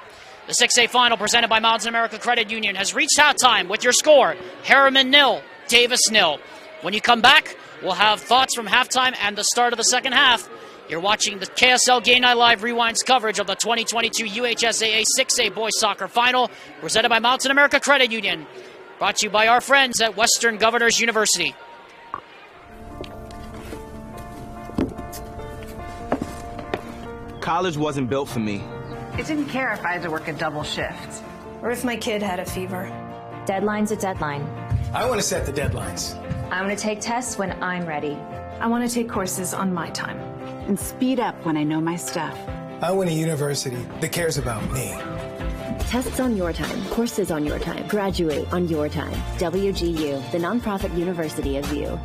The 6A final presented by Mountain America Credit Union has reached halftime with your score, Herriman 0, Davis 0. When you come back, we'll have thoughts from halftime and the start of the second half. You're watching the KSL Game Night Live Rewinds coverage of the 2022 UHSAA 6A Boys Soccer Final, presented by Mountain America Credit Union. Brought to you by our friends at Western Governors University. College wasn't built for me. I didn't care if I had to work a double shift. Or if my kid had a fever. Deadline's a deadline. I want to set the deadlines. I want to take tests when I'm ready. I want to take courses on my time. And speed up when I know my stuff. I want a university that cares about me. Tests on your time, courses on your time, graduate on your time. WGU, the nonprofit university of you.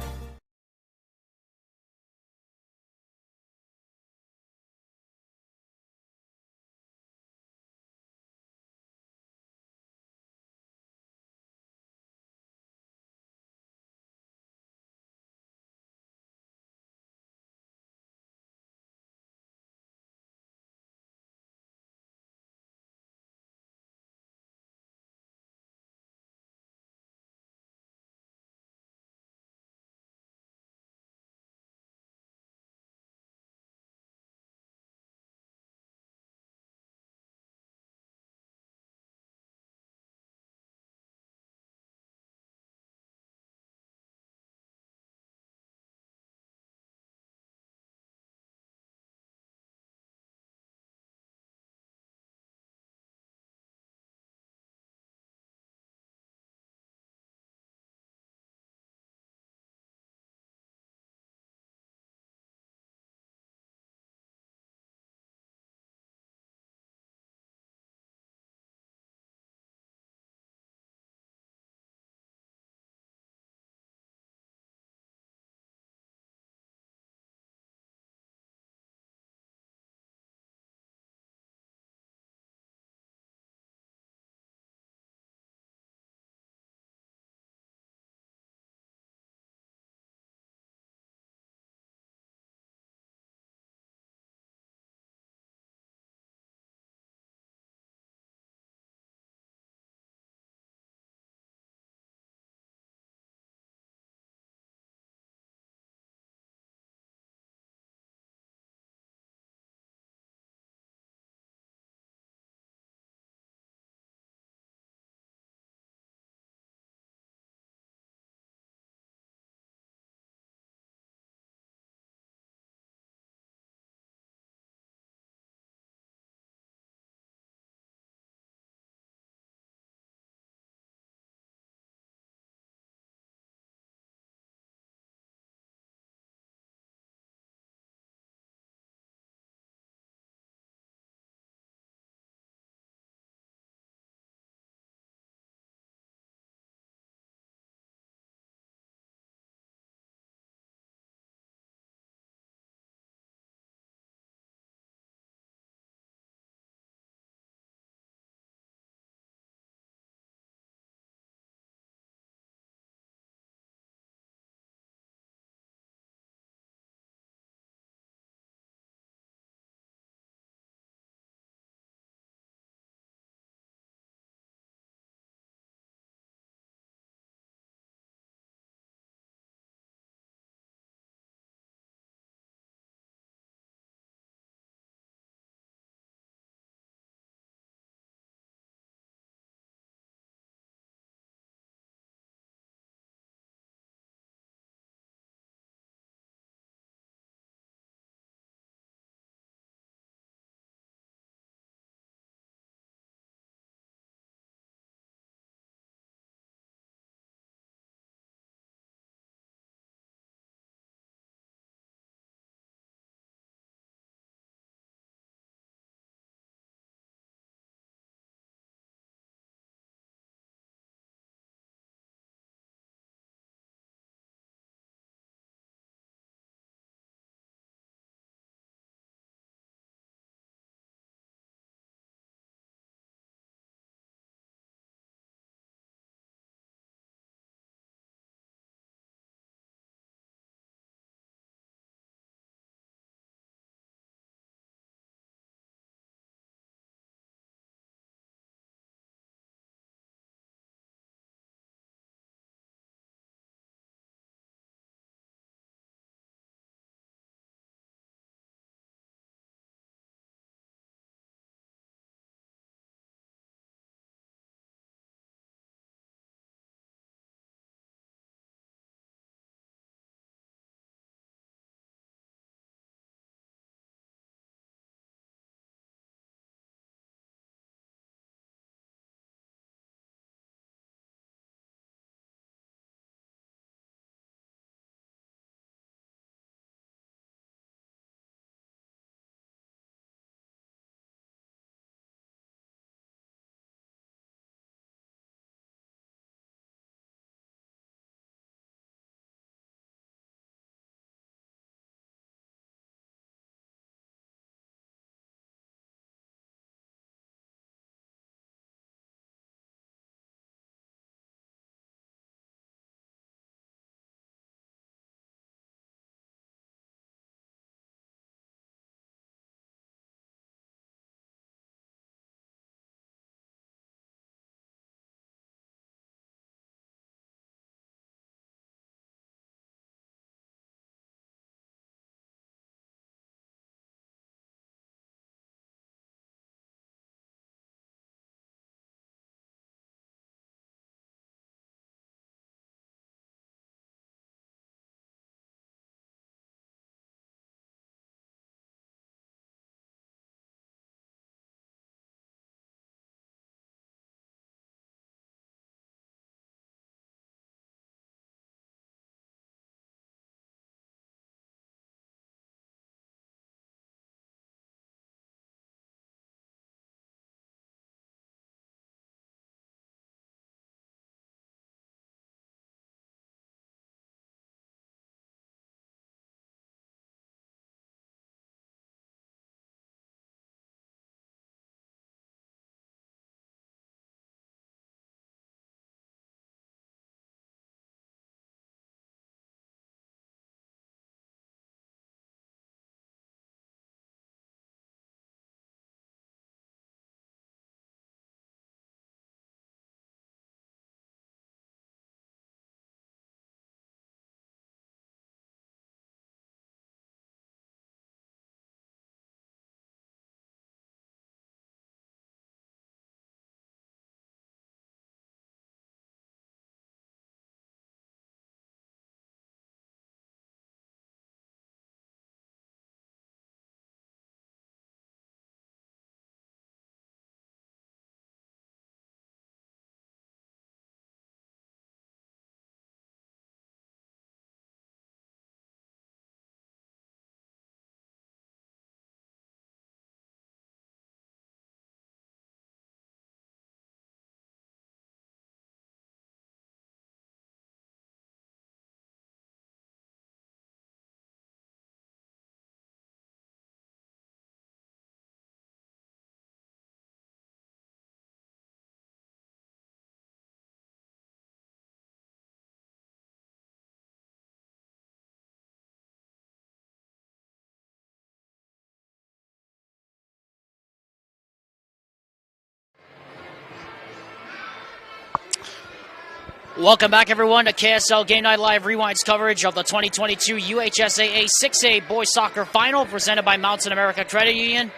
Welcome back, everyone, to KSL Game Night Live Rewinds coverage of the 2022 UHSAA 6A Boys Soccer Final presented by Mountain America Credit Union.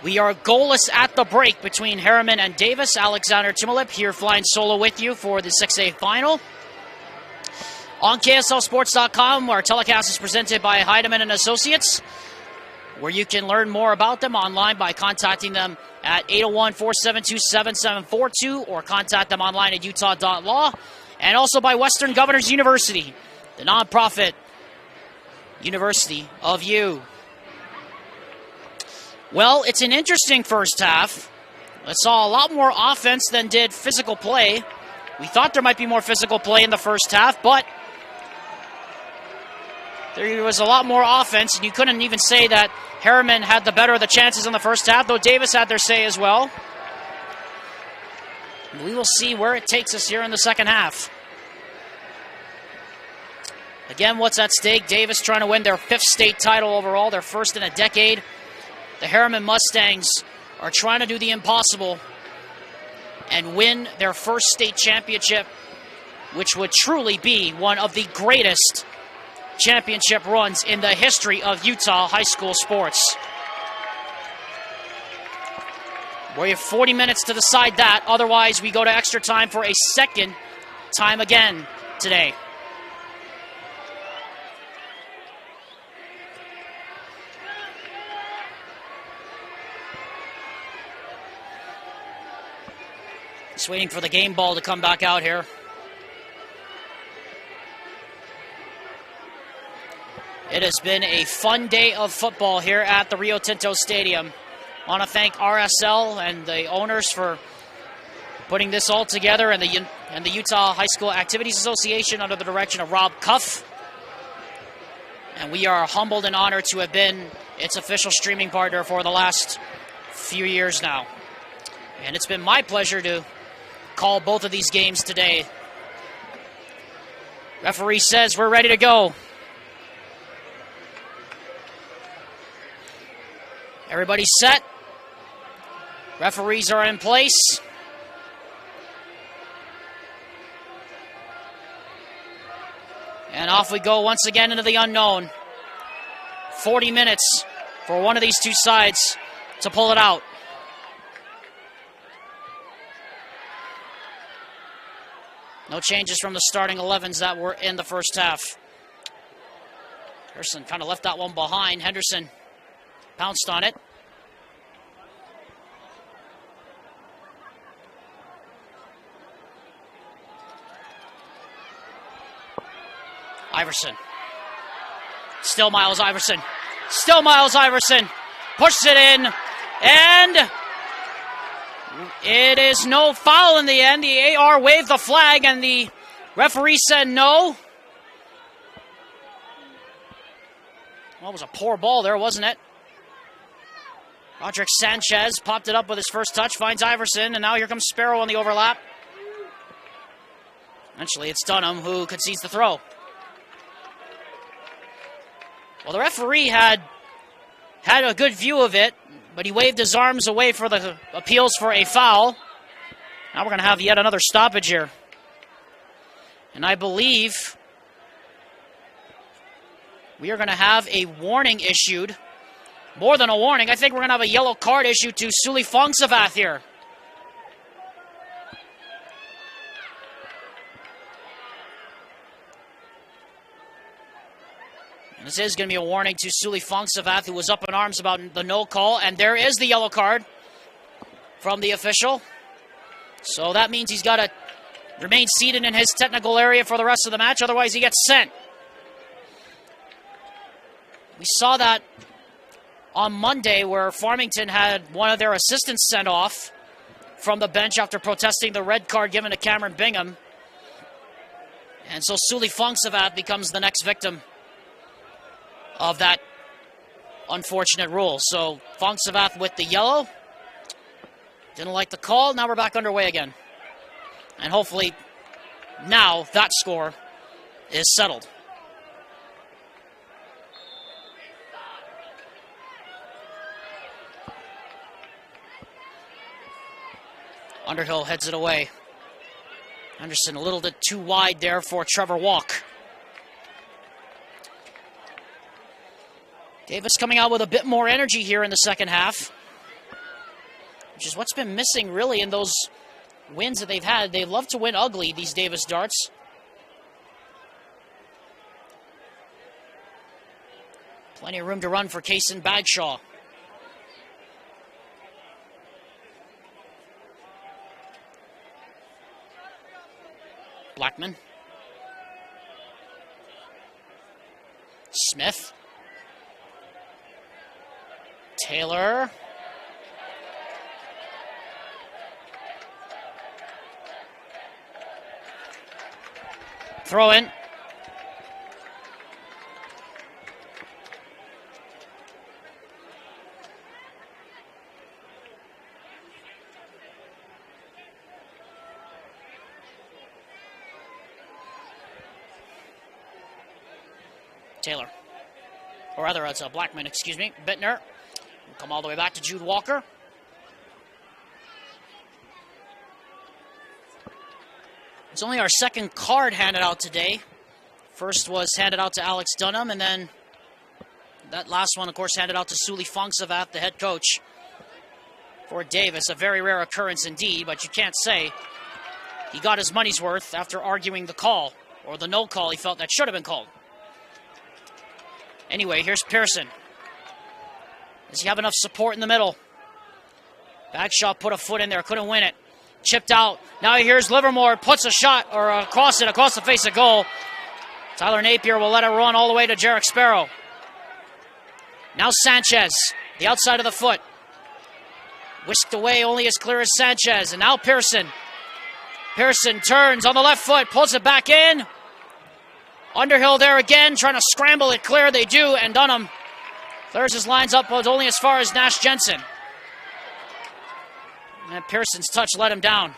We are goalless at the break between Herriman and Davis. Alexander Timolip here flying solo with you for the 6A Final. On KSLSports.com, our telecast is presented by Heidemann and Associates, where you can learn more about them online by contacting them at 801-472-7742 or contact them online at utah.law, and also by Western Governors University, the nonprofit University of You. Well, it's an interesting first half. I saw a lot more offense than did physical play. We thought there might be more physical play in the first half, but there was a lot more offense, and you couldn't even say that Herriman had the better of the chances in the first half, though Davis had their say as well. We will see where it takes us here in the second half. Again, what's at stake? Davis trying to win their 5th state title overall, their first in a decade. The Herriman Mustangs are trying to do the impossible and win their first state championship, which would truly be one of the greatest championship runs in the history of Utah high school sports. We have 40 minutes to decide that. Otherwise, we go to extra time for a second time again today. Just waiting for the game ball to come back out here. It has been a fun day of football here at the Rio Tinto Stadium. I want to thank RSL and the owners for putting this all together, and the Utah High School Activities Association under the direction of Rob Cuff. And we are humbled and honored to have been its official streaming partner for the last few years now. And it's been my pleasure to call both of these games today. Referee says we're ready to go. Everybody's set. Referees are in place. And off we go once again into the unknown. 40 minutes for one of these two sides to pull it out. No changes from the starting 11s that were in the first half. Henderson kind of left that one behind. Henderson pounced on it. Iverson. Still Miles Iverson. Still Miles Iverson. Pushes it in. And it is no foul in the end. The AR waved the flag and the referee said no. Well, it was a poor ball there, wasn't it? Roderick Sanchez popped it up with his first touch, finds Iverson, and now here comes Sparrow on the overlap. Eventually, it's Dunham who concedes the throw. Well, the referee had a good view of it, but he waved his arms away for the appeals for a foul. Now we're going to have yet another stoppage here. And I believe we are going to have a warning issued. More than a warning, I think we're going to have a yellow card issued to Suli Fongsavath here. And this is going to be a warning to Suli Fongsavath, who was up in arms about the no call. And there is the yellow card from the official. So that means he's got to remain seated in his technical area for the rest of the match. Otherwise, he gets sent. We saw that on Monday, where Farmington had one of their assistants sent off from the bench after protesting the red card given to Cameron Bingham. And so Suli Fongsavath becomes the next victim of that unfortunate rule. So Fongsavath with the yellow. Didn't like the call. Now we're back underway again. And hopefully now that score is settled. Underhill heads it away. Henderson a little bit too wide there for Trevor Walk. Davis coming out with a bit more energy here in the second half, which is what's been missing really in those wins that they've had. They love to win ugly, these Davis Darts. Plenty of room to run for Kaysen Bagshaw. Blackman. Smith. Taylor. Throw in. Taylor. Or rather, it's a Blackman, excuse me. Bittner. We'll come all the way back to Jude Walker. It's only our second card handed out today. First was handed out to Alex Dunham, and then that last one, of course, handed out to Suli Fongsavat, the head coach for Davis. A very rare occurrence indeed, but you can't say he got his money's worth after arguing the call, or the no call he felt that should have been called. Anyway, here's Pearson. Does he have enough support in the middle? Bagshaw put a foot in there, couldn't win it. Chipped out. Now here's Livermore, puts a shot, or across the face of goal. Tyler Napier will let it run all the way to Jarek Sparrow. Now Sanchez, the outside of the foot. Whisked away, only as clear as Sanchez. And now Pearson. Pearson turns on the left foot, pulls it back in. Underhill there again, trying to scramble it clear. They do, and Dunham clears his lines up, but only as far as Nash Jensen. And Pearson's touch let him down.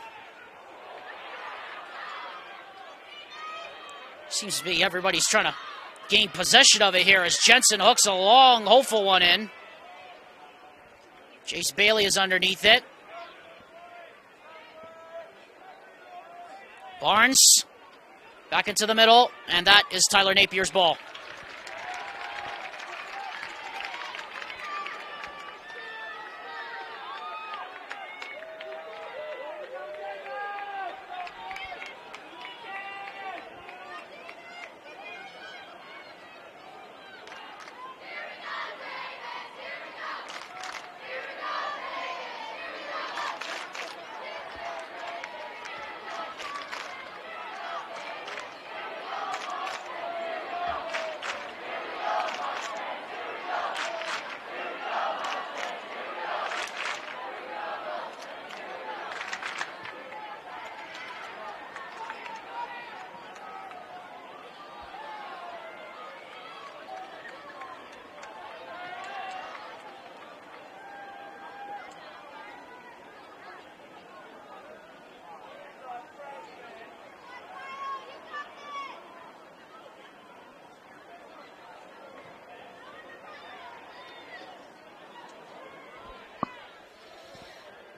Seems to be everybody's trying to gain possession of it here as Jensen hooks a long, hopeful one in. Jace Bailey is underneath it. Barnes back into the middle, and that is Tyler Napier's ball.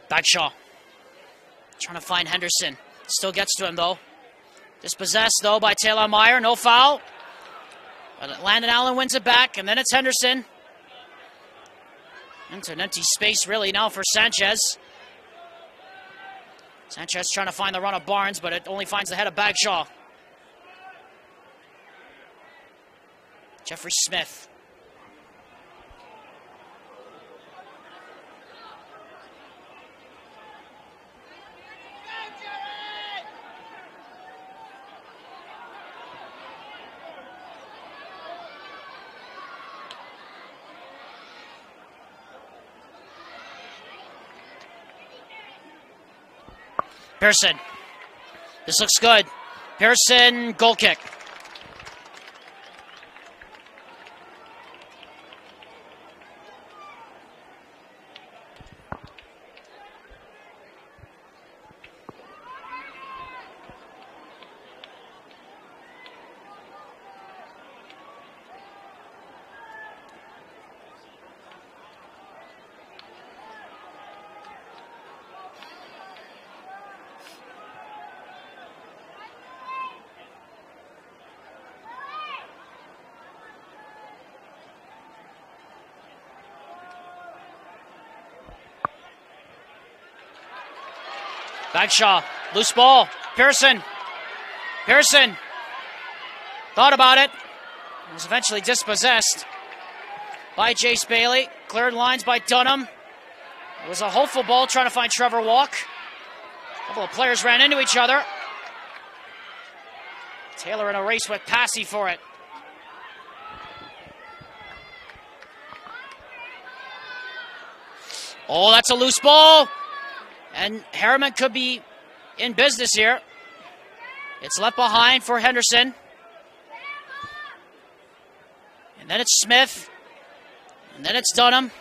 Bagshaw trying to find Henderson. Still gets to him, though. Dispossessed, though, by Taylor Meyer. No foul. But Landon Allen wins it back, and then it's Henderson. Into an empty space, really, now for Sanchez. Sanchez trying to find the run of Barnes, but it only finds the head of Bagshaw. Jeffrey Smith. Pearson. This looks good. Pearson, goal kick. Bagshaw, loose ball. Pearson thought about it. Was eventually dispossessed by Jace Bailey. Cleared lines by Dunham. It was a hopeful ball trying to find Trevor Walk. A couple of players ran into each other. Taylor in a race with Passy for it. Oh, that's a loose ball. And Herriman could be in business here. It's left behind for Henderson. And then it's Smith. And then it's Dunham.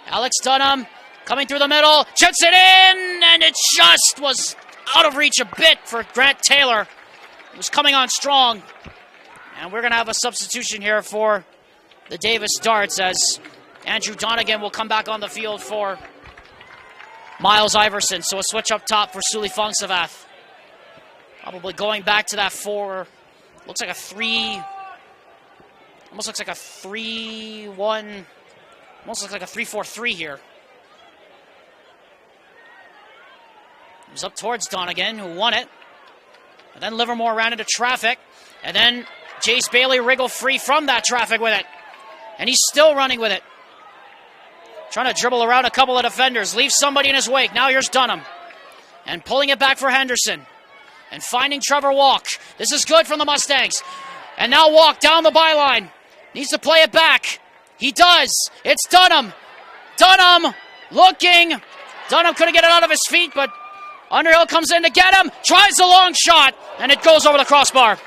Alex Dunham coming through the middle. Chips it in! And it just was out of reach a bit for Grant Taylor. He was coming on strong. And we're going to have a substitution here for the Davis Darts as Andrew Donegan will come back on the field for Miles Iverson. So a switch up top for Suli Fongsavath. Probably going back to that 4. Looks like a 3. Almost looks like a 3-1. Almost looks like a 3-4-3 here. It was up towards Donegan, who won it. And then Livermore ran into traffic. And then Jace Bailey wriggled free from that traffic with it. And he's still running with it. Trying to dribble around a couple of defenders. Leaves somebody in his wake. Now here's Dunham. And pulling it back for Henderson. And finding Trevor Walk. This is good from the Mustangs. And now Walk down the byline. Needs to play it back. He does. It's Dunham. Dunham looking. Dunham couldn't get it out of his feet, but Underhill comes in to get him. Tries the long shot, and it goes over the crossbar.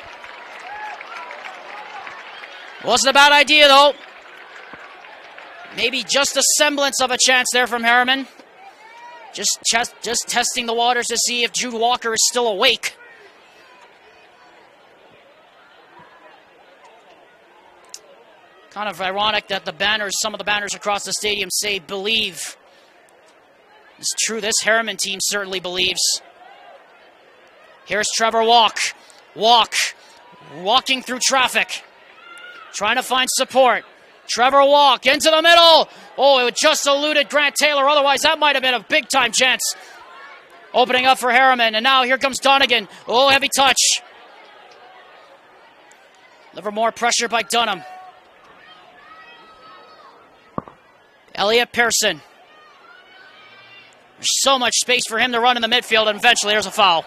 Wasn't a bad idea, though. Maybe just a semblance of a chance there from Herriman. Just testing the waters to see if Jude Walker is still awake. Kind of ironic that the banners, some of the banners across the stadium say believe. It's true, this Herriman team certainly believes. Here's Trevor Walk. Walking through traffic. Trying to find support. Trevor Walk into the middle. Oh, it just eluded Grant Taylor. Otherwise, that might have been a big-time chance. Opening up for Herriman. And now here comes Donegan. Oh, heavy touch. Livermore pressured by Dunham. Elliot Pearson. There's so much space for him to run in the midfield, and eventually there's a foul.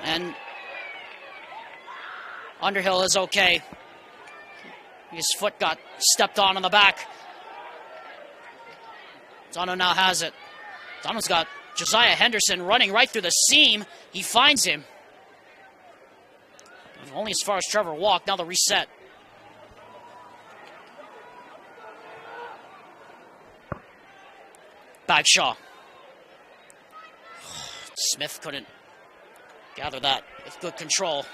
And Underhill is okay. His foot got stepped on the back. Dono now has it. Dono's got Josiah Henderson running right through the seam. He finds him. Only as far as Trevor Walk. Now the reset. Bagshaw. Smith couldn't gather that with good control.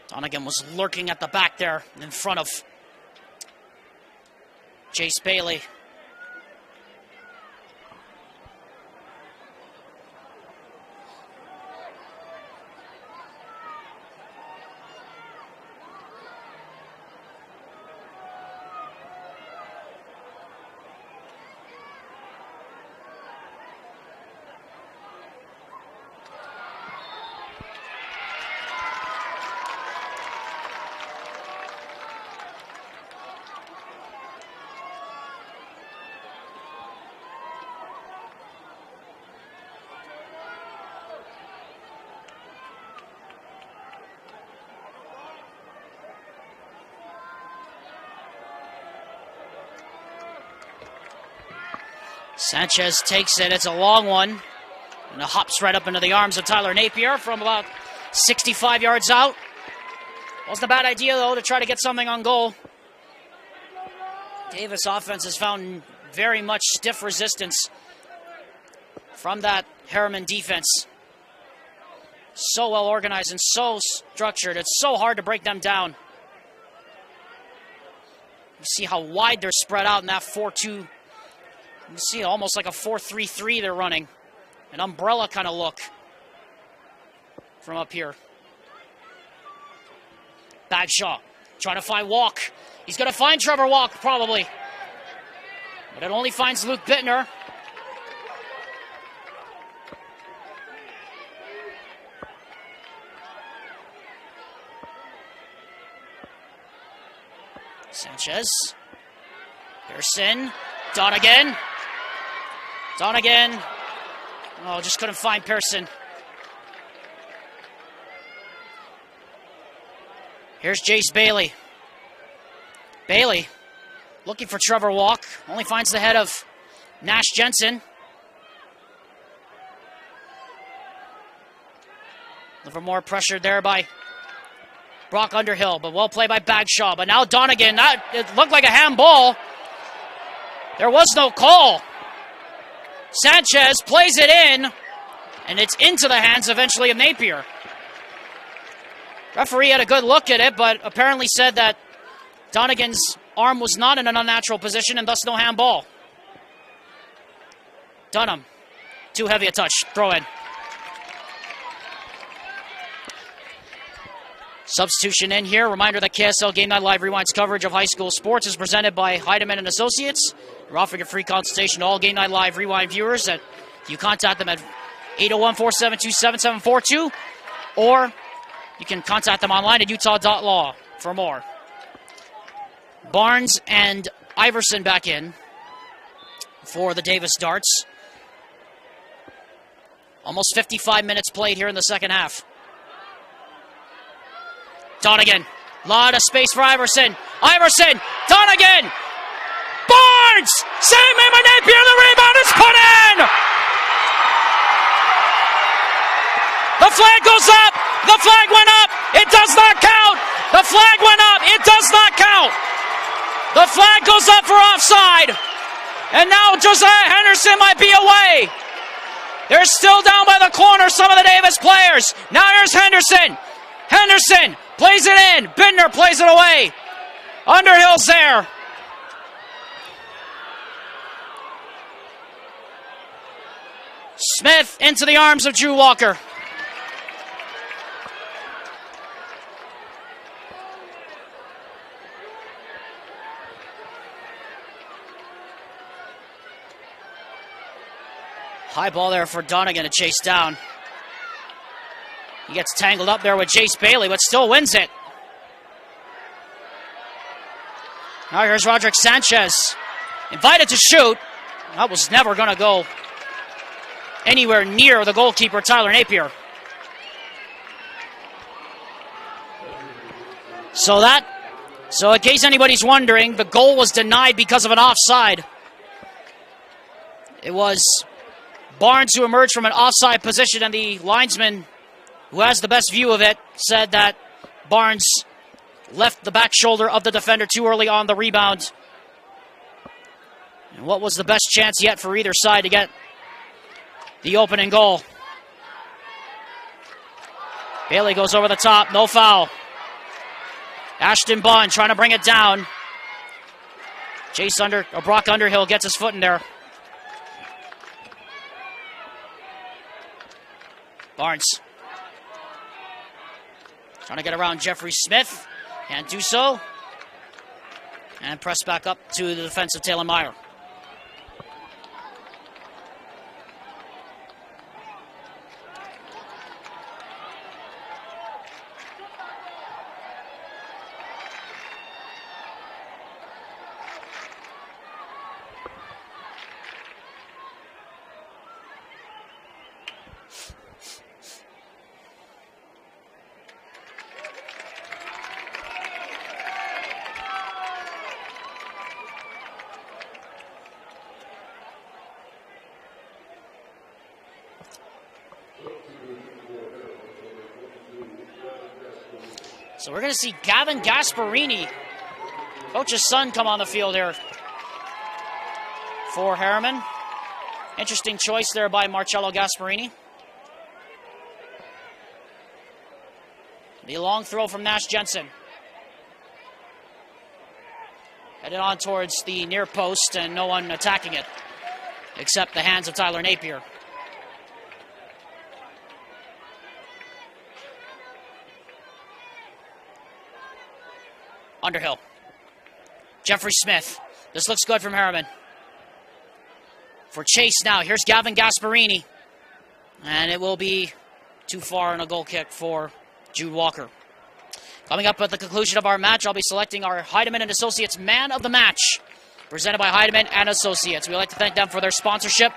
Donegan was lurking at the back there in front of Jace Bailey. Sanchez takes it. It's a long one. And it hops right up into the arms of Tyler Napier from about 65 yards out. Wasn't a bad idea, though, to try to get something on goal. Davis offense has found very much stiff resistance from that Herriman defense. So well organized and so structured. It's so hard to break them down. You see how wide they're spread out in that 4-2. You see almost like a 4-3-3 they're running. An umbrella kind of look from up here. Bagshaw trying to find Walk. He's going to find Trevor Walk, probably. But it only finds Luke Bittner. Sanchez. Pearson. Donegan. Donegan. Oh, just couldn't find Pearson. Here's Jace Bailey. Bailey looking for Trevor Walk. Only finds the head of Nash Jensen. Livermore pressured there by Brock Underhill, but well played by Bagshaw. But now Donegan, it looked like a handball. There was no call. Sanchez plays it in, and it's into the hands eventually of Napier. Referee had a good look at it, but apparently said that Donegan's arm was not in an unnatural position and thus no handball. Dunham, too heavy a touch, throw in. Substitution in here. Reminder that KSL Game Night Live Rewind's coverage of high school sports is presented by Heidemann and Associates. We're offering a free consultation to all Game Night Live Rewind viewers. That you contact them at 801-472-7742, or you can contact them online at utah.law for more. Barnes and Iverson back in for the Davis Darts. Almost 55 minutes played here in the second half. Donegan. Lot of space for Iverson. Iverson. Donegan. Barnes. Save me by Napier. The rebound is put in. The flag goes up. The flag went up. It does not count. The flag went up. It does not count. The flag goes up for offside. And now Josiah Henderson might be away. They're still down by the corner, some of the Davis players. Now here's Henderson. Henderson plays it in. Bittner plays it away. Underhill's there. Smith into the arms of Drew Walker. High ball there for Donegan to chase down. He gets tangled up there with Jace Bailey, but still wins it. Now here's Roderick Sanchez. Invited to shoot. That was never going to go anywhere near the goalkeeper, Tyler Napier. So in case anybody's wondering, the goal was denied because of an offside. It was Barnes who emerged from an offside position, and the linesman who has the best view of it said that Barnes left the back shoulder of the defender too early on the rebound. And what was the best chance yet for either side to get the opening goal? Bailey goes over the top, no foul. Ashton Bond trying to bring it down. Brock Underhill gets his foot in there. Barnes trying to get around Jeffrey Smith. Can't do so. And press back up to the defense of Taylor Meyer. So we're going to see Gavin Gasparini, coach's son, come on the field here for Herriman. Interesting choice there by Marcello Gasparini. The long throw from Nash Jensen. Headed on towards the near post, and no one attacking it except the hands of Tyler Napier. Underhill. Jeffrey Smith. This looks good from Herriman. for Chase now. Here's Gavin Gasparini. And it will be too far and a goal kick for Jude Walker. Coming up at the conclusion of our match, I'll be selecting our Heidemann and Associates Man of the Match, presented by Heidemann and Associates. We'd like to thank them for their sponsorship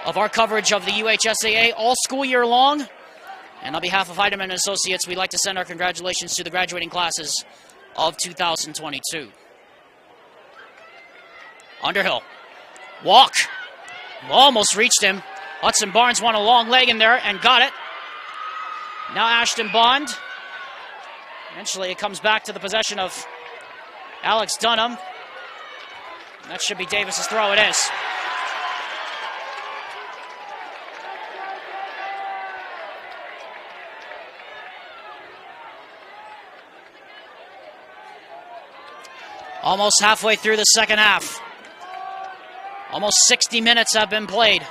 of our coverage of the UHSAA all school year long. And on behalf of Heidemann and Associates, we'd like to send our congratulations to the graduating classes of 2022. Underhill. Walk. Almost reached him. Hudson Barnes won a long leg in there and got it. Now Ashton Bond. Eventually it comes back to the possession of Alex Dunham. That should be Davis's throw. It is. Almost halfway through the second half. Almost 60 minutes have been played.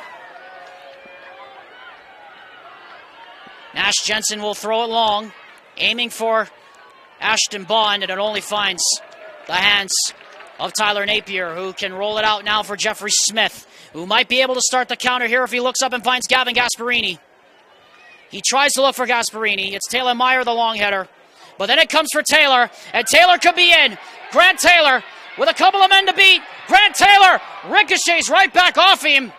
Nash Jensen will throw it long, aiming for Ashton Bond, and it only finds the hands of Tyler Napier, who can roll it out now for Jeffrey Smith, who might be able to start the counter here if he looks up and finds Gavin Gasparini. He tries to look for Gasparini. It's Taylor Meyer, the long header. But then it comes for Taylor, and Taylor could be in. Grant Taylor with a couple of men to beat. Grant Taylor ricochets right back off him.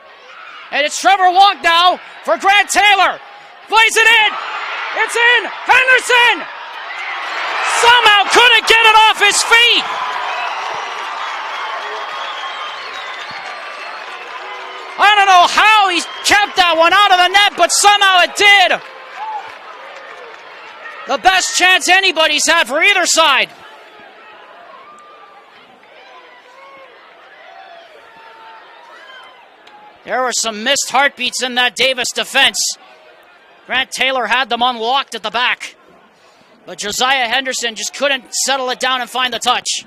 And it's Trevor Walk now for Grant Taylor. Plays it in. It's in. Henderson somehow couldn't get it off his feet. I don't know how he kept that one out of the net, but somehow it did. The best chance anybody's had for either side. There were some missed heartbeats in that Davis defense. Grant Taylor had them unlocked at the back. But Josiah Henderson just couldn't settle it down and find the touch.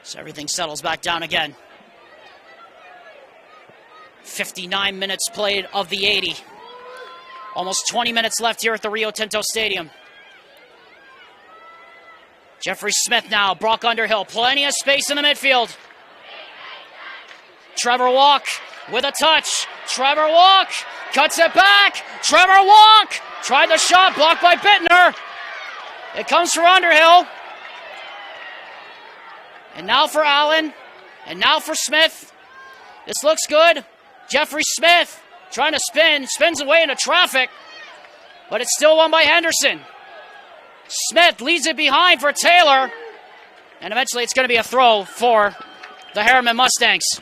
So everything settles back down again. 59 minutes played of the 80. Almost 20 minutes left here at the Rio Tinto Stadium. Jeffrey Smith now, Brock Underhill, plenty of space in the midfield. Trevor Walk with a touch. Trevor Walk cuts it back. Trevor Walk tried the shot, blocked by Bittner. It comes for Underhill. And now for Allen. And now for Smith. This looks good. Jeffrey Smith trying to spin. Spins away into traffic. But it's still won by Henderson. Smith leads it behind for Taylor. And eventually it's going to be a throw for the Herriman Mustangs.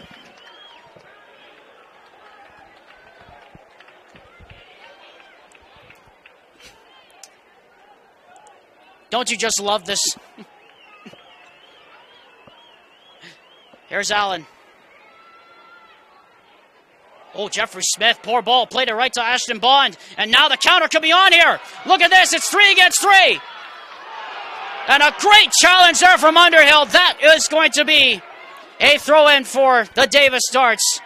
Don't you just love this? Here's Allen. Oh, Jeffrey Smith, poor ball, played it right to Ashton Bond. And now the counter could be on here. Look at this, it's 3 against 3. And a great challenge there from Underhill. That is going to be a throw-in for the Davis Darts.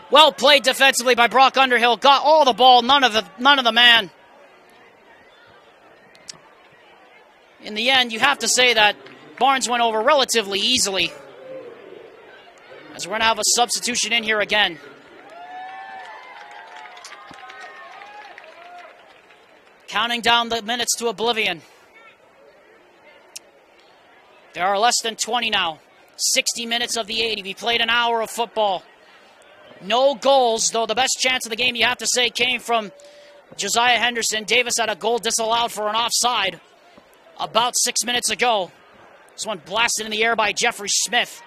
Well played defensively by Brock Underhill. Got all the ball, none of the man. In the end, you have to say that Barnes went over relatively easily. As we're going to have a substitution in here again. Counting down the minutes to oblivion. There are less than 20 now. 60 minutes of the 80. We played an hour of football. No goals, though the best chance of the game, you have to say, came from Josiah Henderson. Davis had a goal disallowed for an offside about 6 minutes ago. This one blasted in the air by Jeffrey Smith.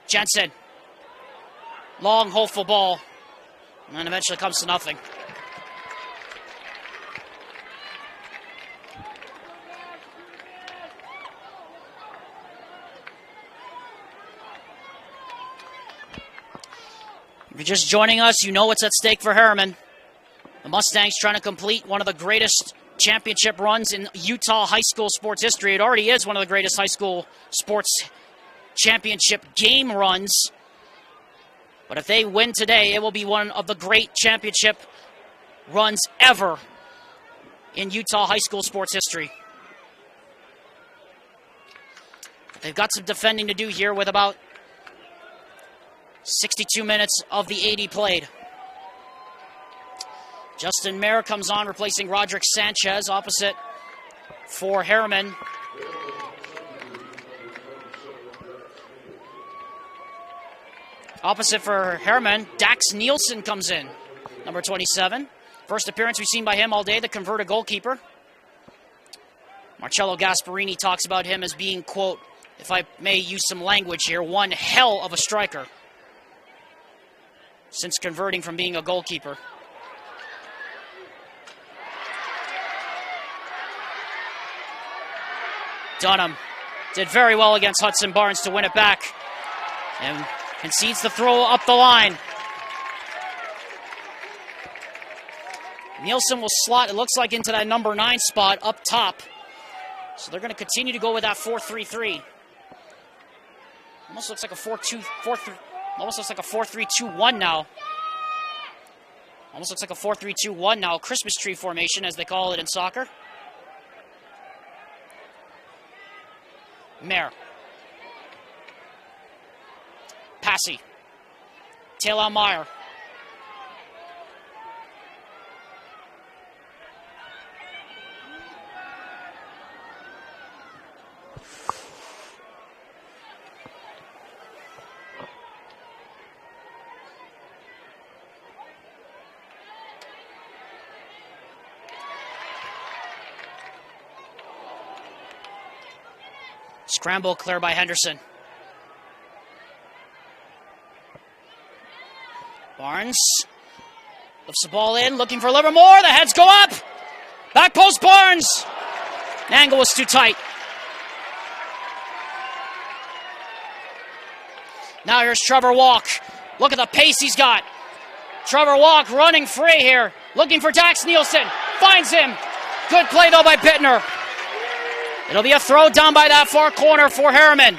Jensen. Long, hopeful ball. And then eventually comes to nothing. you're just joining us, you know what's at stake for Herriman. The Mustangs trying to complete one of the greatest championship runs in Utah high school sports history. It already is one of the greatest high school sports championship game runs. But if they win today, it will be one of the great championship runs ever in Utah high school sports history. They've got some defending to do here with about 62 minutes of the 80 played. Justin Mayer comes on, replacing Roderick Sanchez, opposite for Herriman. Opposite for Herriman, Dax Nielsen comes in, number 27. First appearance we've seen by him all day, the converted goalkeeper. Marcello Gasparini talks about him as being, quote, if I may use some language here, one hell of a striker since converting from being a goalkeeper. Dunham did very well against Hudson Barnes to win it back and concedes the throw up the line. Nielsen will slot, it looks like, into that number 9 spot up top. So they're going to continue to go with that 4-3-3. Almost looks like a 4-3-2-1 now. Almost looks like a 4-3-2-1 now. Christmas tree formation, as they call it in soccer. Mayer. Passy. Taylor Meyer. Scramble clear by Henderson. Barnes lifts the ball in, looking for Livermore. The heads go up. Back post Barnes. The angle was too tight. Now here's Trevor Walk. Look at the pace he's got. Trevor Walk running free here. Looking for Dax Nielsen. Finds him. Good play though by Bittner. It'll be a throw down by that far corner for Herriman.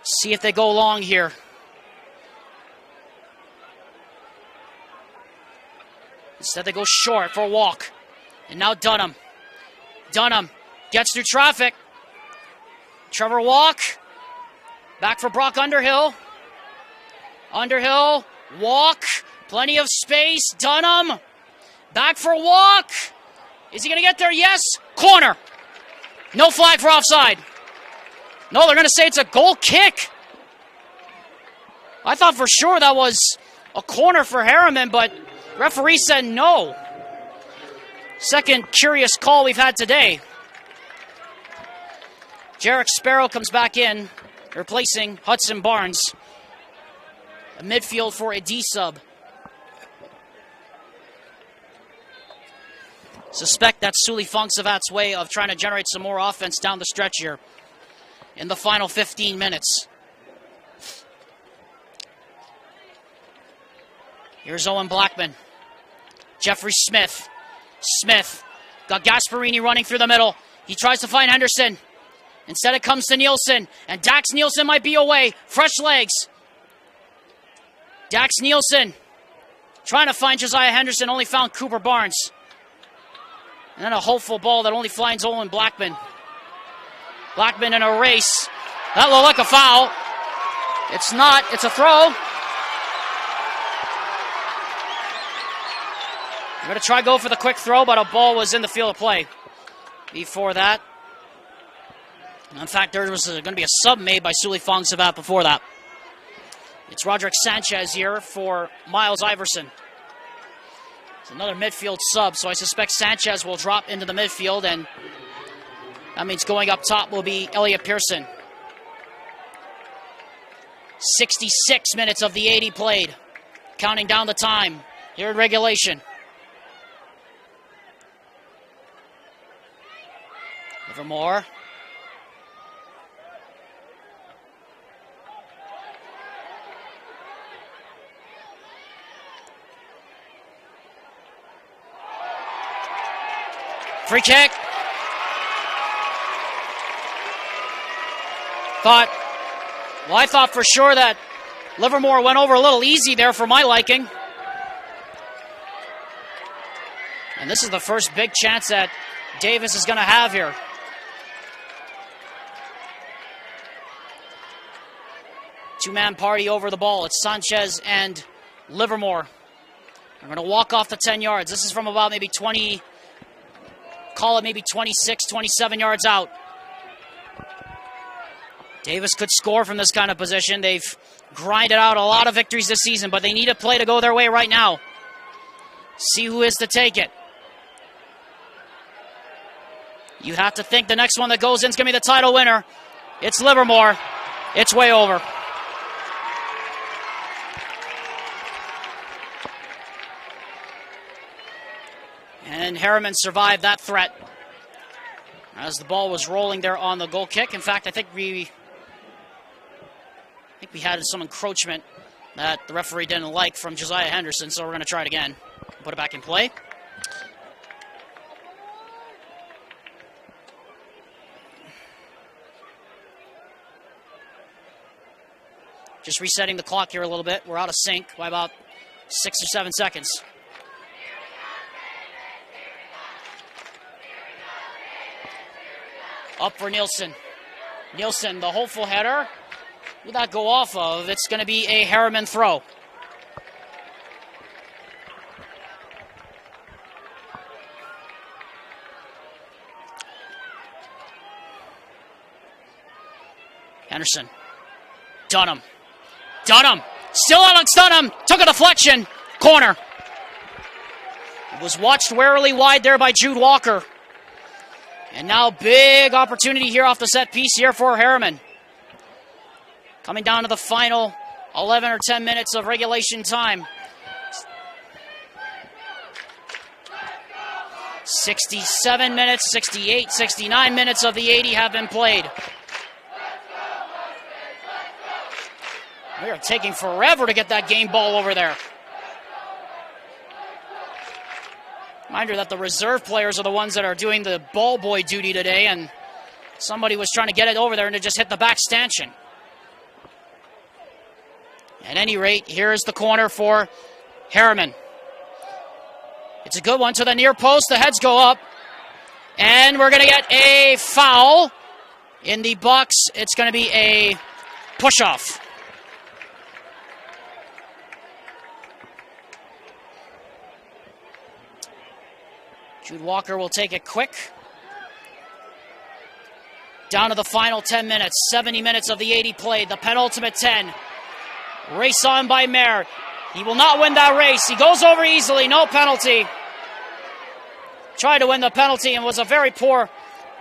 See if they go long here. Instead they go short for a walk. And now Dunham. Dunham gets through traffic. Trevor Walk. Back for Brock Underhill. Underhill. Walk. Plenty of space. Dunham. Back for Walk. Is he going to get there? Yes. Corner. No flag for offside. No, they're going to say it's a goal kick. I thought for sure that was a corner for Herriman, but referee said no. Second curious call we've had today. Jarek Sparrow comes back in, replacing Hudson Barnes. A midfield for a D-sub. Suspect that's Sully Funksavat's way of trying to generate some more offense down the stretch here in the final 15 minutes. Here's Owen Blackman. Jeffrey Smith. Smith got Gasparini running through the middle. He tries to find Henderson. Instead it comes to Nielsen, and Dax Nielsen might be away. Fresh legs. Dax Nielsen trying to find Josiah Henderson, only found Cooper Barnes. And then a hopeful ball that only finds Owen Blackman. Blackman in a race. That looked like a foul. It's not. It's a throw. I'm going to try go for the quick throw, but a ball was in the field of play before that. In fact, there was going to be a sub made by Sully Fongsavat before that. It's Roderick Sanchez here for Miles Iverson. It's another midfield sub, so I suspect Sanchez will drop into the midfield, and that means going up top will be Elliot Pearson. 66 minutes of the 80 played. Counting down the time here in regulation. Livermore. Free kick. I thought for sure that Livermore went over a little easy there for my liking. And this is the first big chance that Davis is going to have here. Two-man party over the ball. It's Sanchez and Livermore. They're going to walk off the 10 yards. This is from about maybe 20, call it maybe 26, 27 yards out. Davis could score from this kind of position. They've grinded out a lot of victories this season, but they need a play to go their way right now. See who is to take it. You have to think the next one that goes in is going to be the title winner. It's Livermore. It's way over. And Herriman survived that threat as the ball was rolling there on the goal kick. In fact, I think we had some encroachment that the referee didn't like from Josiah Henderson, so we're going to try it again. Put it back in play. Just resetting the clock here a little bit. We're out of sync by about 6 or 7 seconds. Up for Nielsen. Nielsen, the hopeful header. Who that go off of? It's going to be a Herriman throw. Henderson. Dunham. Still Alex Dunham. Took a deflection. Corner. It was watched warily wide there by Jude Walker. And now big opportunity here off the set piece here for Herriman. Coming down to the final 11 or 10 minutes of regulation time. 67 minutes, 68, 69 minutes of the 80 have been played. We are taking forever to get that game ball over there. Reminder that the reserve players are the ones that are doing the ball boy duty today, and somebody was trying to get it over there and it just hit the back stanchion. At any rate, here is the corner for Herriman. It's a good one to the near post. The heads go up. And we're going to get a foul in the box. It's going to be a push-off. Jude Walker will take it quick. Down to the final 10 minutes. 70 minutes of the 80 played. The penultimate 10. Race on by Mayer. He will not win that race. He goes over easily. No penalty. Tried to win the penalty and was a very poor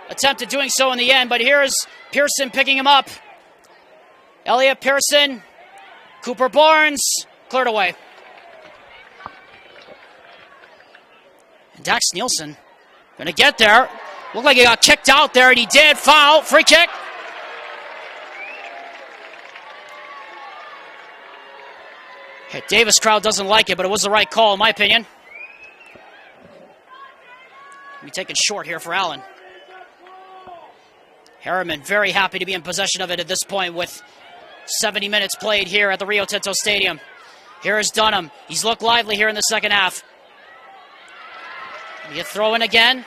attempt at doing so in the end. But here's Pearson picking him up. Elliot Pearson. Cooper Barnes. Cleared away. And Dax Nielsen going to get there. Looked like he got kicked out there, and he did. Foul. Free kick. Okay, Davis crowd doesn't like it, but it was the right call, in my opinion. We take it short here for Allen. Herriman very happy to be in possession of it at this point with 70 minutes played here at the Rio Tinto Stadium. Here is Dunham. He's looked lively here in the second half. You throw in again.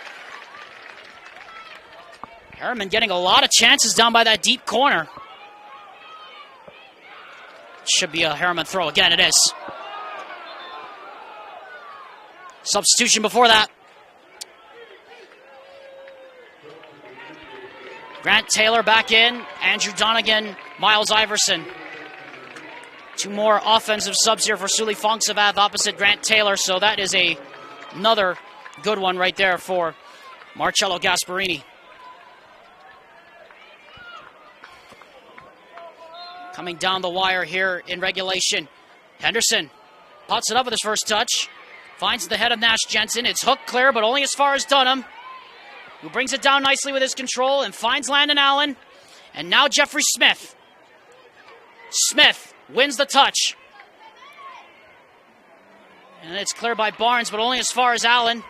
Herriman getting a lot of chances down by that deep corner. Should be a Herriman throw. Again, it is. Substitution before that. Grant Taylor back in. Andrew Donegan, Miles Iverson. Two more offensive subs here for Suli Fongsavath opposite Grant Taylor. So that is another good one right there for Marcello Gasparini. Coming down the wire here in regulation. Henderson pots it up with his first touch. Finds the head of Nash Jensen. It's hooked clear, but only as far as Dunham, who brings it down nicely with his control and finds Landon Allen. And now Jeffrey Smith. Smith wins the touch. And it's cleared by Barnes, but only as far as Allen.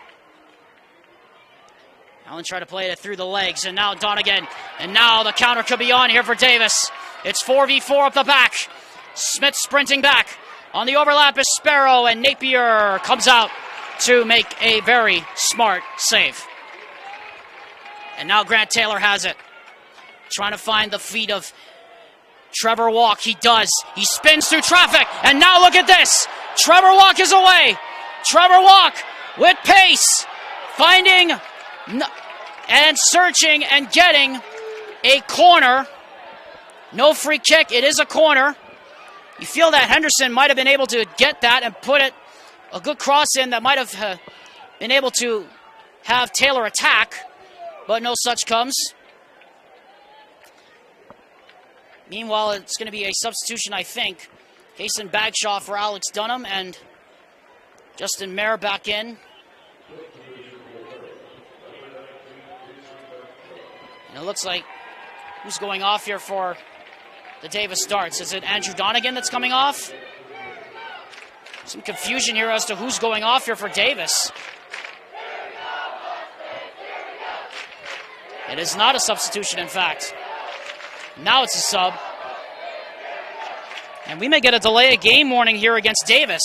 Allen tried to play it through the legs, and now Donegan. And now the counter could be on here for Davis. It's 4v4 up the back. Smith sprinting back. On the overlap is Sparrow, and Napier comes out to make a very smart save. And now Grant Taylor has it. Trying to find the feet of Trevor Walk. He does. He spins through traffic, and now look at this. Trevor Walk is away. Trevor Walk with pace. Finding and searching and getting a corner. No free kick. It is a corner. You feel that Henderson might have been able to get that and put it a good cross in that might have been able to have Taylor attack, but no such comes. Meanwhile, it's going to be a substitution, I think. Hasten Bagshaw for Alex Dunham and Justin Mayer back in. And it looks like who's going off here for the Davis starts? Is it Andrew Donegan that's coming off? Some confusion here as to who's going off here for Davis. It is not a substitution, in fact. Now it's a sub. And we may get a delay of game warning here against Davis.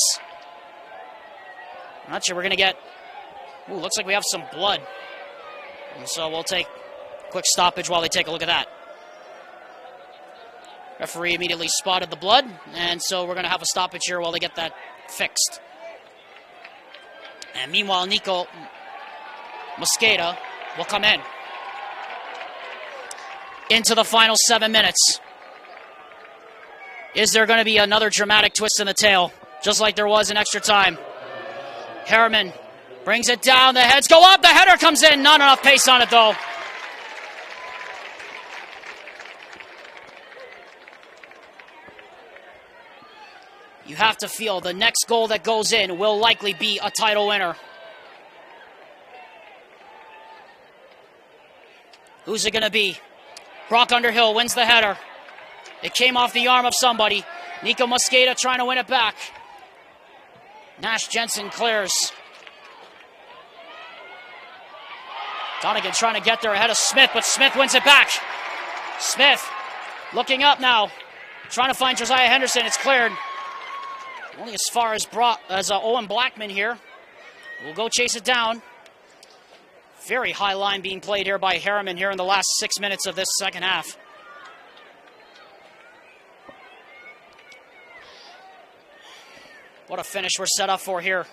I'm not sure we're going to get... Ooh, looks like we have some blood. And so we'll take a quick stoppage while they take a look at that. Referee immediately spotted the blood, and so we're going to have a stoppage here while they get that fixed. And meanwhile, Nico Mosqueda will come in. Into the final 7 minutes. Is there going to be another dramatic twist in the tail, just like there was in extra time? Herriman brings it down. The heads go up. The header comes in. Not enough pace on it, though. You have to feel the next goal that goes in will likely be a title winner. Who's it going to be? Brock Underhill wins the header. It came off the arm of somebody. Nico Mosqueda trying to win it back. Nash Jensen clears. Donegan trying to get there ahead of Smith, but Smith wins it back. Smith looking up now. Trying to find Josiah Henderson. It's cleared. Only as far as Owen Blackman here. We'll go chase it down. Very high line being played here by Herriman here in the last 6 minutes of this second half. What a finish we're set up for here.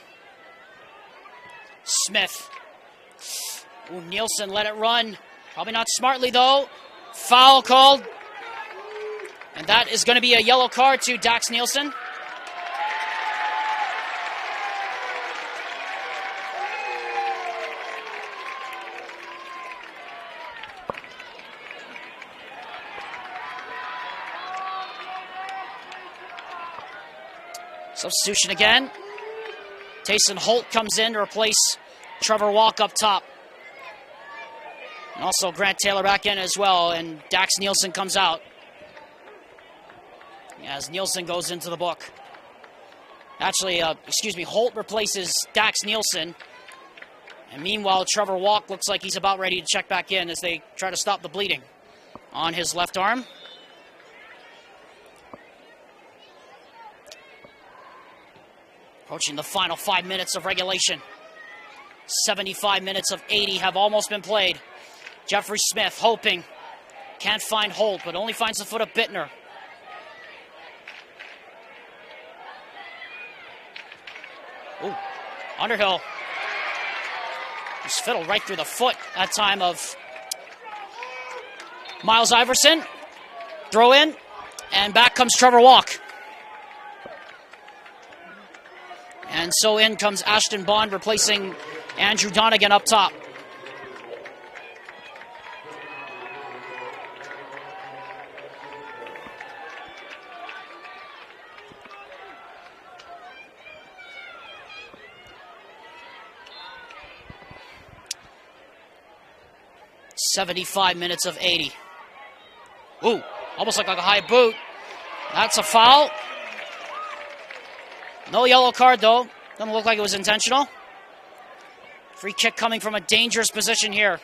Smith. Ooh, Nielsen let it run. Probably not smartly, though. Foul called. And that is going to be a yellow card to Dax Nielsen. Substitution again. Tayson Holt comes in to replace Trevor Walk up top. And also Grant Taylor back in as well, and Dax Nielsen comes out. As Nielsen goes into the book. Actually, Holt replaces Dax Nielsen. And meanwhile, Trevor Walk looks like he's about ready to check back in as they try to stop the bleeding on his left arm. Approaching the final 5 minutes of regulation. 75 minutes of 80 have almost been played. Jeffrey Smith hoping. Can't find Holt, but only finds the foot of Bittner. Ooh, Underhill. Just fiddled right through the foot that time of Miles Iverson. Throw in, and back comes Trevor Walk. And so in comes Ashton Bond replacing Andrew Donegan up top. "75 minutes of 80. Ooh, almost like a high boot. That's a foul. No yellow card, though. Doesn't look like it was intentional. Free kick coming from a dangerous position here.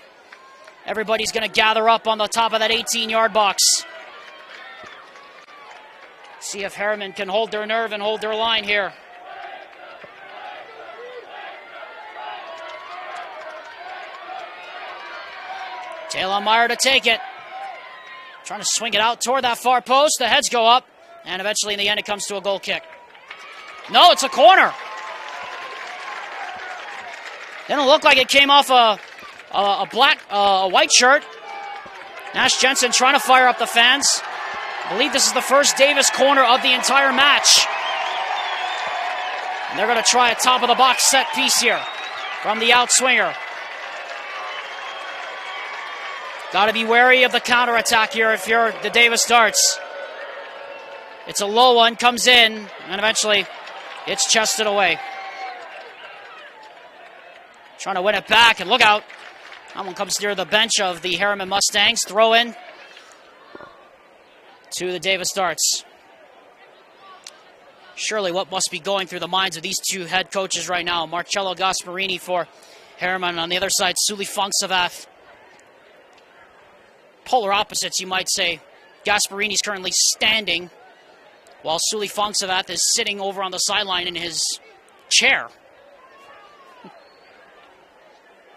Everybody's going to gather up on the top of that 18-yard box. See if Herriman can hold their nerve and hold their line here. Taylor Meyer to take it. Trying to swing it out toward that far post. The heads go up, and eventually in the end it comes to a goal kick. No, it's a corner. Didn't look like it came off a white shirt. Nash Jensen trying to fire up the fans. I believe this is the first Davis corner of the entire match. And they're going to try a top of the box set piece here from the outswinger. Got to be wary of the counterattack here if you're the Davis Darts. It's a low one, comes in, and eventually it's chested away. Trying to win it back, and look out. That one comes near the bench of the Herriman Mustangs. Throw in to the Davis Darts. Surely what must be going through the minds of these two head coaches right now. Marcello Gasparini for Herriman. On the other side, Sully Fonksavath. Polar opposites, you might say. Gasparini's currently standing, while Sully Fonksavath is sitting over on the sideline in his chair.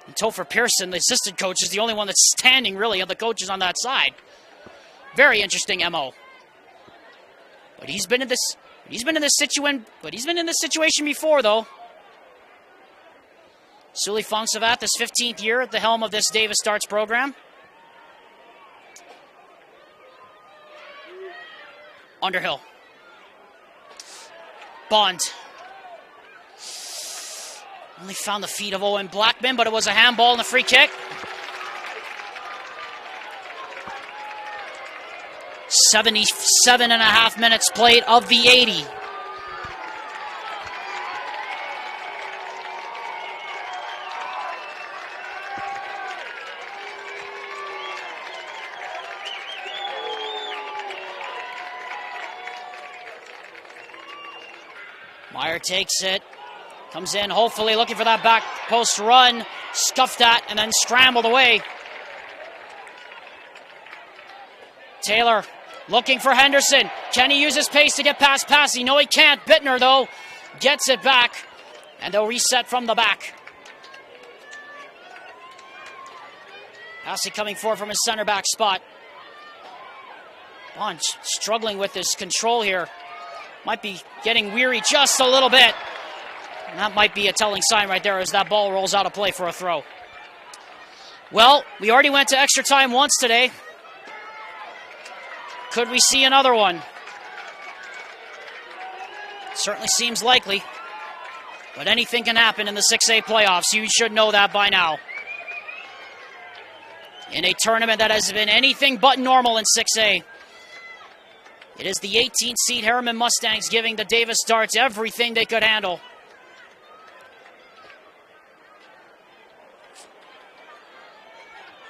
And Topher Pearson, the assistant coach, is the only one that's standing, really, of the coaches on that side. Very interesting MO. But he's been in this situation before, though. Sully Fonksavath, his 15th year at the helm of this Davis Darts program. Underhill. Bond. Only found the feet of Owen Blackman, but it was a handball and a free kick. 77.5 minutes played of the 80. Meyer takes it, comes in, hopefully looking for that back post run, scuffed at, and then scrambled away. Taylor looking for Henderson. Can he use his pace to get past Passy? No, he can't. Bittner, though, gets it back, and they'll reset from the back. Passy coming forward from his center back spot. Bond struggling with his control here. Might be getting weary just a little bit. And that might be a telling sign right there as that ball rolls out of play for a throw. Well, we already went to extra time once today. Could we see another one? Certainly seems likely. But anything can happen in the 6A playoffs. You should know that by now. In a tournament that has been anything but normal in 6A. It is the 18th seed Herriman Mustangs giving the Davis Darts everything they could handle.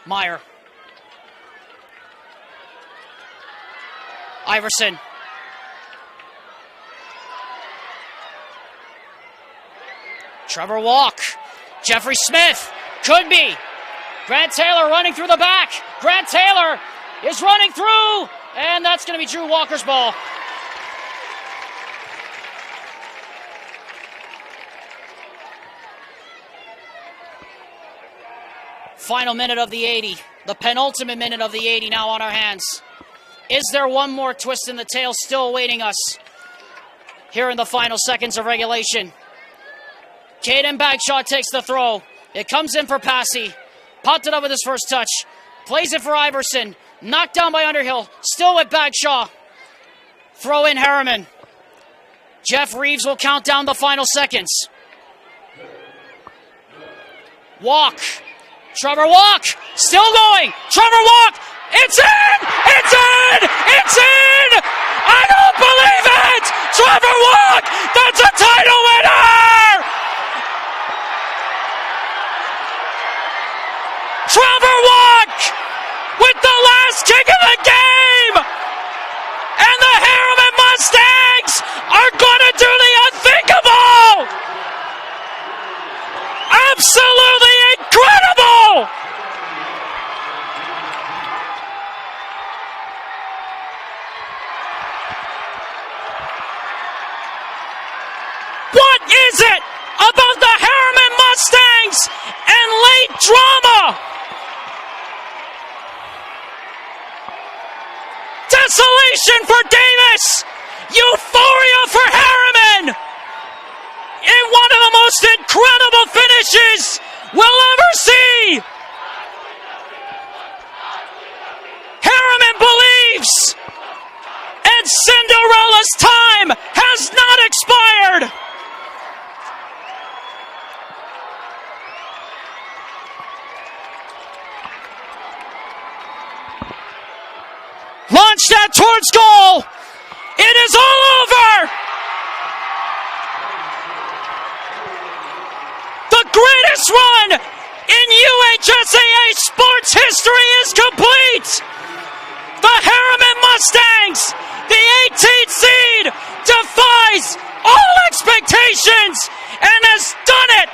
Meyer. Iverson. Trevor Walk. Jeffrey Smith. Could be. Grant Taylor running through the back. Grant Taylor is running through. And that's going to be Drew Walker's ball. Final minute of the 80. The penultimate minute of the 80 now on our hands. Is there one more twist in the tail still awaiting us here in the final seconds of regulation? Caden Bagshaw takes the throw. It comes in for Passy. Popped it up with his first touch. Plays it for Iverson. Knocked down by Underhill. Still with Bagshaw. Throw in Herriman. Jeff Reeves will count down the final seconds. Walk. Trevor Walk. Still going. Trevor Walk. It's in! It's in! It's in! I don't believe it! Trevor Walk! That's a title winner! Trevor Walk with the last kick of the game! And the Herriman Mustangs are going to do the unthinkable! Absolutely incredible! celebration for Davis! Euphoria for Herriman! In one of the most incredible finishes we'll ever see! Herriman believes! And Cinderella's time has not expired! Launch that towards goal! It is all over! The greatest run in UHSAA sports history is complete! The Herriman Mustangs, the 18th seed, defies all expectations and has done it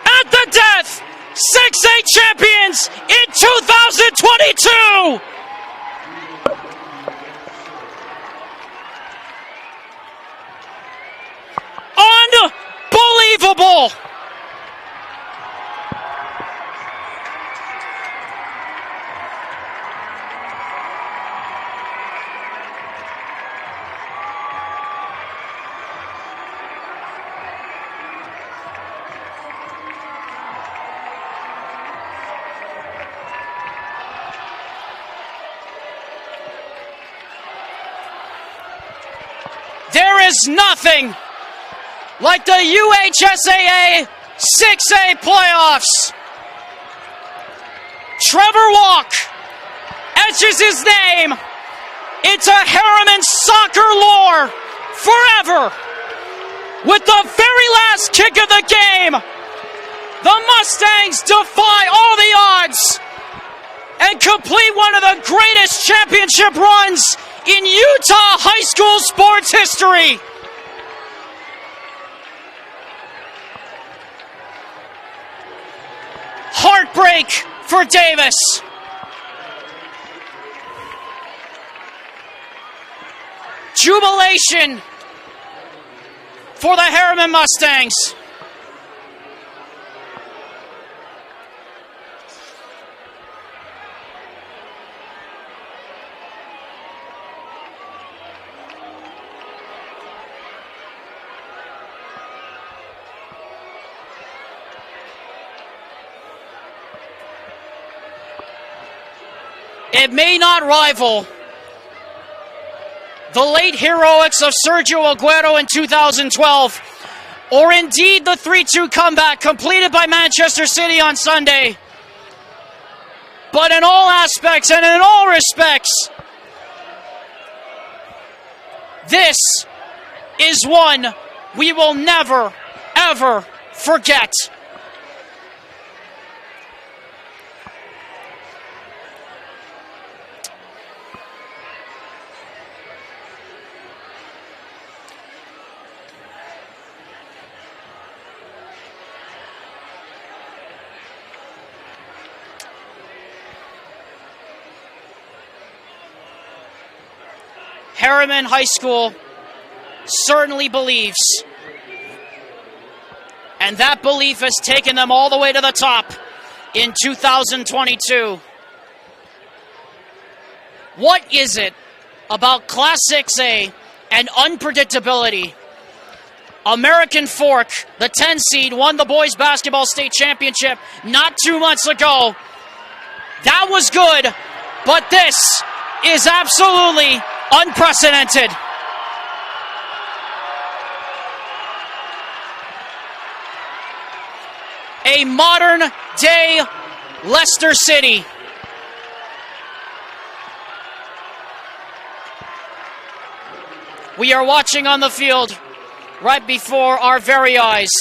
at the death. 6A champions in 2022. Unbelievable. There is nothing like the UHSAA 6A playoffs. Trevor Walk etches his name into Herriman soccer lore forever. With the very last kick of the game, the Mustangs defy all the odds and complete one of the greatest championship runs in Utah high school sports history. Heartbreak for Davis. Jubilation for the Herriman Mustangs. It may not rival the late heroics of Sergio Aguero in 2012, or indeed the 3-2 comeback completed by Manchester City on Sunday. But in all aspects and in all respects, this is one we will never, ever forget. Herriman High School certainly believes, and that belief has taken them all the way to the top in 2022. What is it about Class 6A and unpredictability? American Fork, the 10 seed, won the boys basketball state championship not 2 months ago. That was good, but this is absolutely unprecedented. A modern day Leicester City. We are watching on the field right before our very eyes.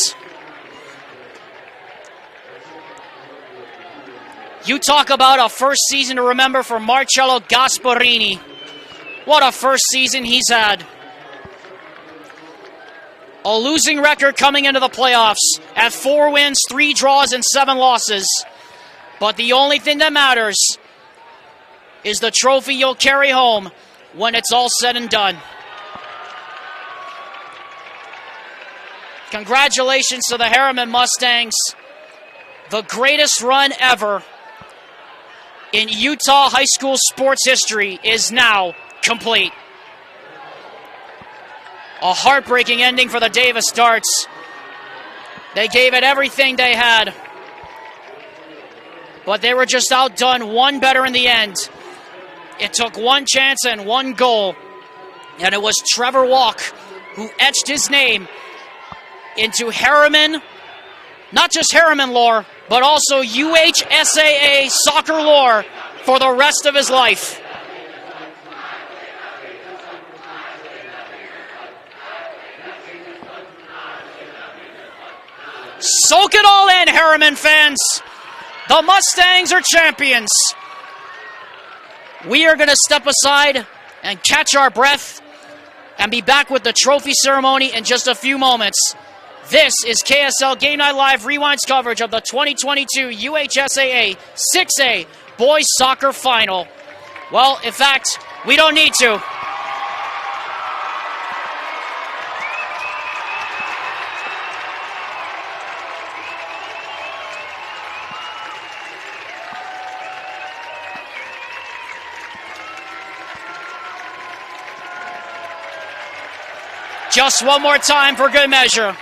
You talk about a first season to remember for Marcello Gasparini. What a first season he's had. A losing record coming into the playoffs at 4 wins, 3 draws, and 7 losses. But the only thing that matters is the trophy you'll carry home when it's all said and done. Congratulations to the Herriman Mustangs. The greatest run ever in Utah high school sports history is now complete. A heartbreaking ending for the Davis Darts. They gave it everything they had, but they were just outdone one better in the end. It took one chance and one goal, and it was Trevor Walk who etched his name into Herriman, not just Herriman lore, but also UHSAA soccer lore for the rest of his life. Soak it all in, Herriman fans. The Mustangs are champions. We are going to step aside and catch our breath and be back with the trophy ceremony in just a few moments. This is KSL Game Night Live Rewind's coverage of the 2022 UHSAA 6A Boys Soccer Final. Well, in fact, we don't need to. Just one more time for good measure.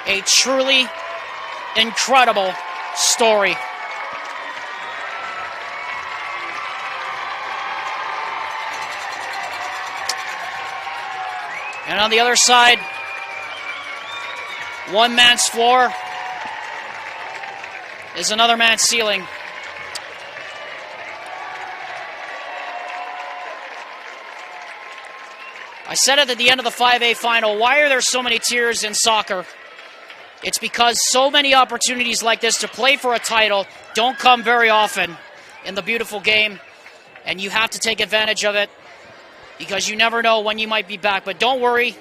A truly incredible story. And on the other side, one man's floor is another man's ceiling. I said it at the end of the 5A final, why are there so many tears in soccer? It's because so many opportunities like this to play for a title don't come very often in the beautiful game, and you have to take advantage of it because you never know when you might be back. But don't worry,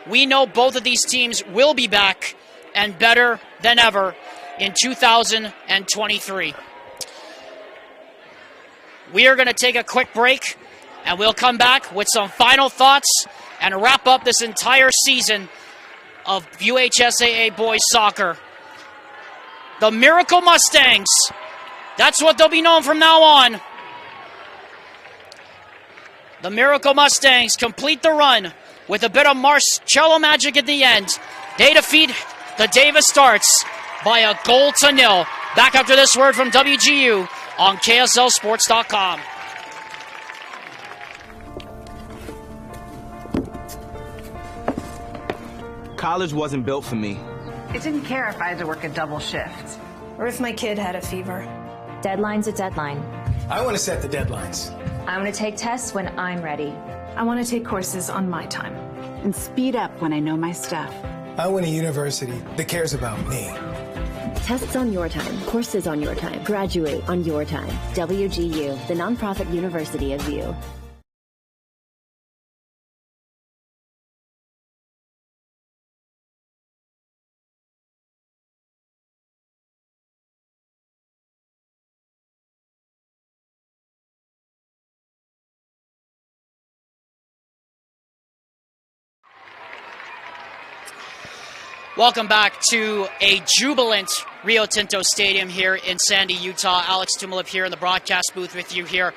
we know both of these teams will be back and better than ever in 2023. We are going to take a quick break, and we'll come back with some final thoughts and wrap up this entire season of UHSAA boys soccer. The Miracle Mustangs, that's what they'll be known from now on. The Miracle Mustangs complete the run with a bit of Marcello magic at the end. They defeat the Davis Darts by 1-0. Back after this word from WGU on KSLSports.com. College wasn't built for me. It didn't care if I had to work a double shift. Or if my kid had a fever. Deadline's a deadline. I want to set the deadlines. I want to take tests when I'm ready. I want to take courses on my time. And speed up when I know my stuff. I want a university that cares about me. Tests on your time, courses on your time, graduate on your time. WGU, the nonprofit university of you. Welcome back to a jubilant Rio Tinto Stadium here in Sandy, Utah. Alex Tumulip here in the broadcast booth with you here.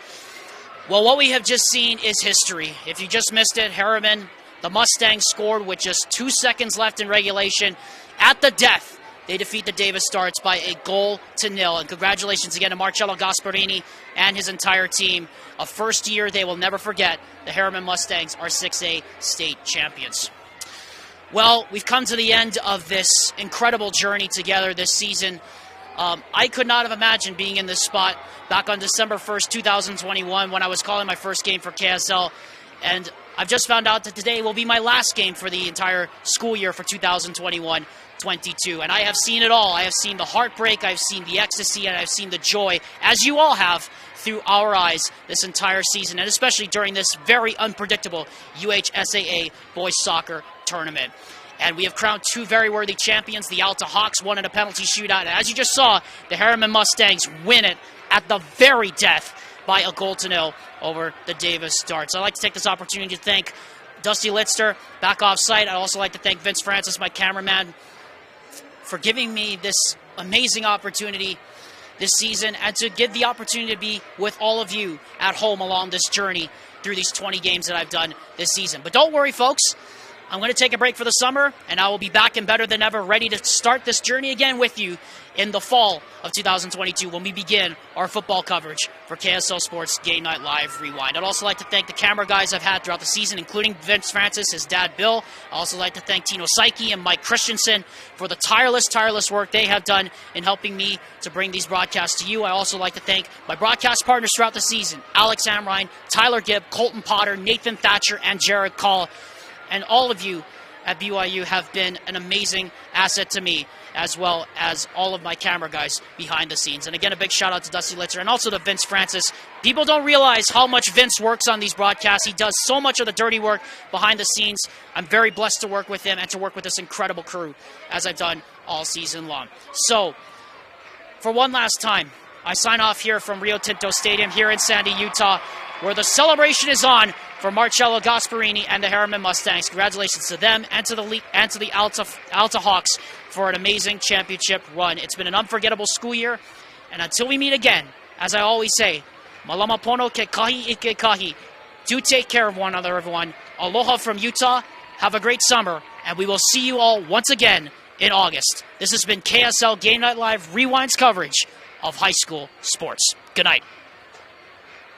Well, what we have just seen is history. If you just missed it, Herriman, the Mustangs scored with just 2 seconds left in regulation. At the death, they defeat the Davis Darts by 1-0. And congratulations again to Marcello Gasparini and his entire team. A first year they will never forget. The Herriman Mustangs are 6A state champions. Well, we've come to the end of this incredible journey together this season. I could not have imagined being in this spot back on December 1st, 2021 when I was calling my first game for KSL. And I've just found out that today will be my last game for the entire school year for 2021-22. And I have seen it all. I have seen the heartbreak, I've seen the ecstasy, and I've seen the joy, as you all have, through our eyes this entire season, and especially during this very unpredictable UHSAA boys soccer tournament. And we have crowned two very worthy champions. The Alta Hawks won in a penalty shootout. And as you just saw, the Herriman Mustangs win it at the very death by 1-0 over the Davis Darts. I'd like to take this opportunity to thank Dusty Litster back off site. I'd also like to thank Vince Francis, my cameraman, for giving me this amazing opportunity this season and to give the opportunity to be with all of you at home along this journey through these 20 games that I've done this season. But don't worry, folks. I'm going to take a break for the summer, and I will be back and better than ever, ready to start this journey again with you in the fall of 2022 when we begin our football coverage for KSL Sports Game Night Live Rewind. I'd also like to thank the camera guys I've had throughout the season, including Vince Francis, his dad Bill. I'd also like to thank Tino Psyche and Mike Christensen for the tireless work they have done in helping me to bring these broadcasts to you. I also like to thank my broadcast partners throughout the season, Alex Amrine, Tyler Gibb, Colton Potter, Nathan Thatcher, and Jared Call. And all of you at BYU have been an amazing asset to me, as well as all of my camera guys behind the scenes. And again, a big shout out to Dusty Litzer and also to Vince Francis. People don't realize how much Vince works on these broadcasts. He does so much of the dirty work behind the scenes. I'm very blessed to work with him and to work with this incredible crew, as I've done all season long. So, for one last time, I sign off here from Rio Tinto Stadium here in Sandy, Utah, where the celebration is on for Marcello Gasparini and the Herriman Mustangs. Congratulations to them and to the Alta Hawks for an amazing championship run. It's been an unforgettable school year, and until we meet again, as I always say, malama pono ke kahi ike kahi. Do take care of one another, everyone. Aloha from Utah. Have a great summer, and we will see you all once again in August. This has been KSL Game Night Live Rewind's coverage of high school sports. Good night.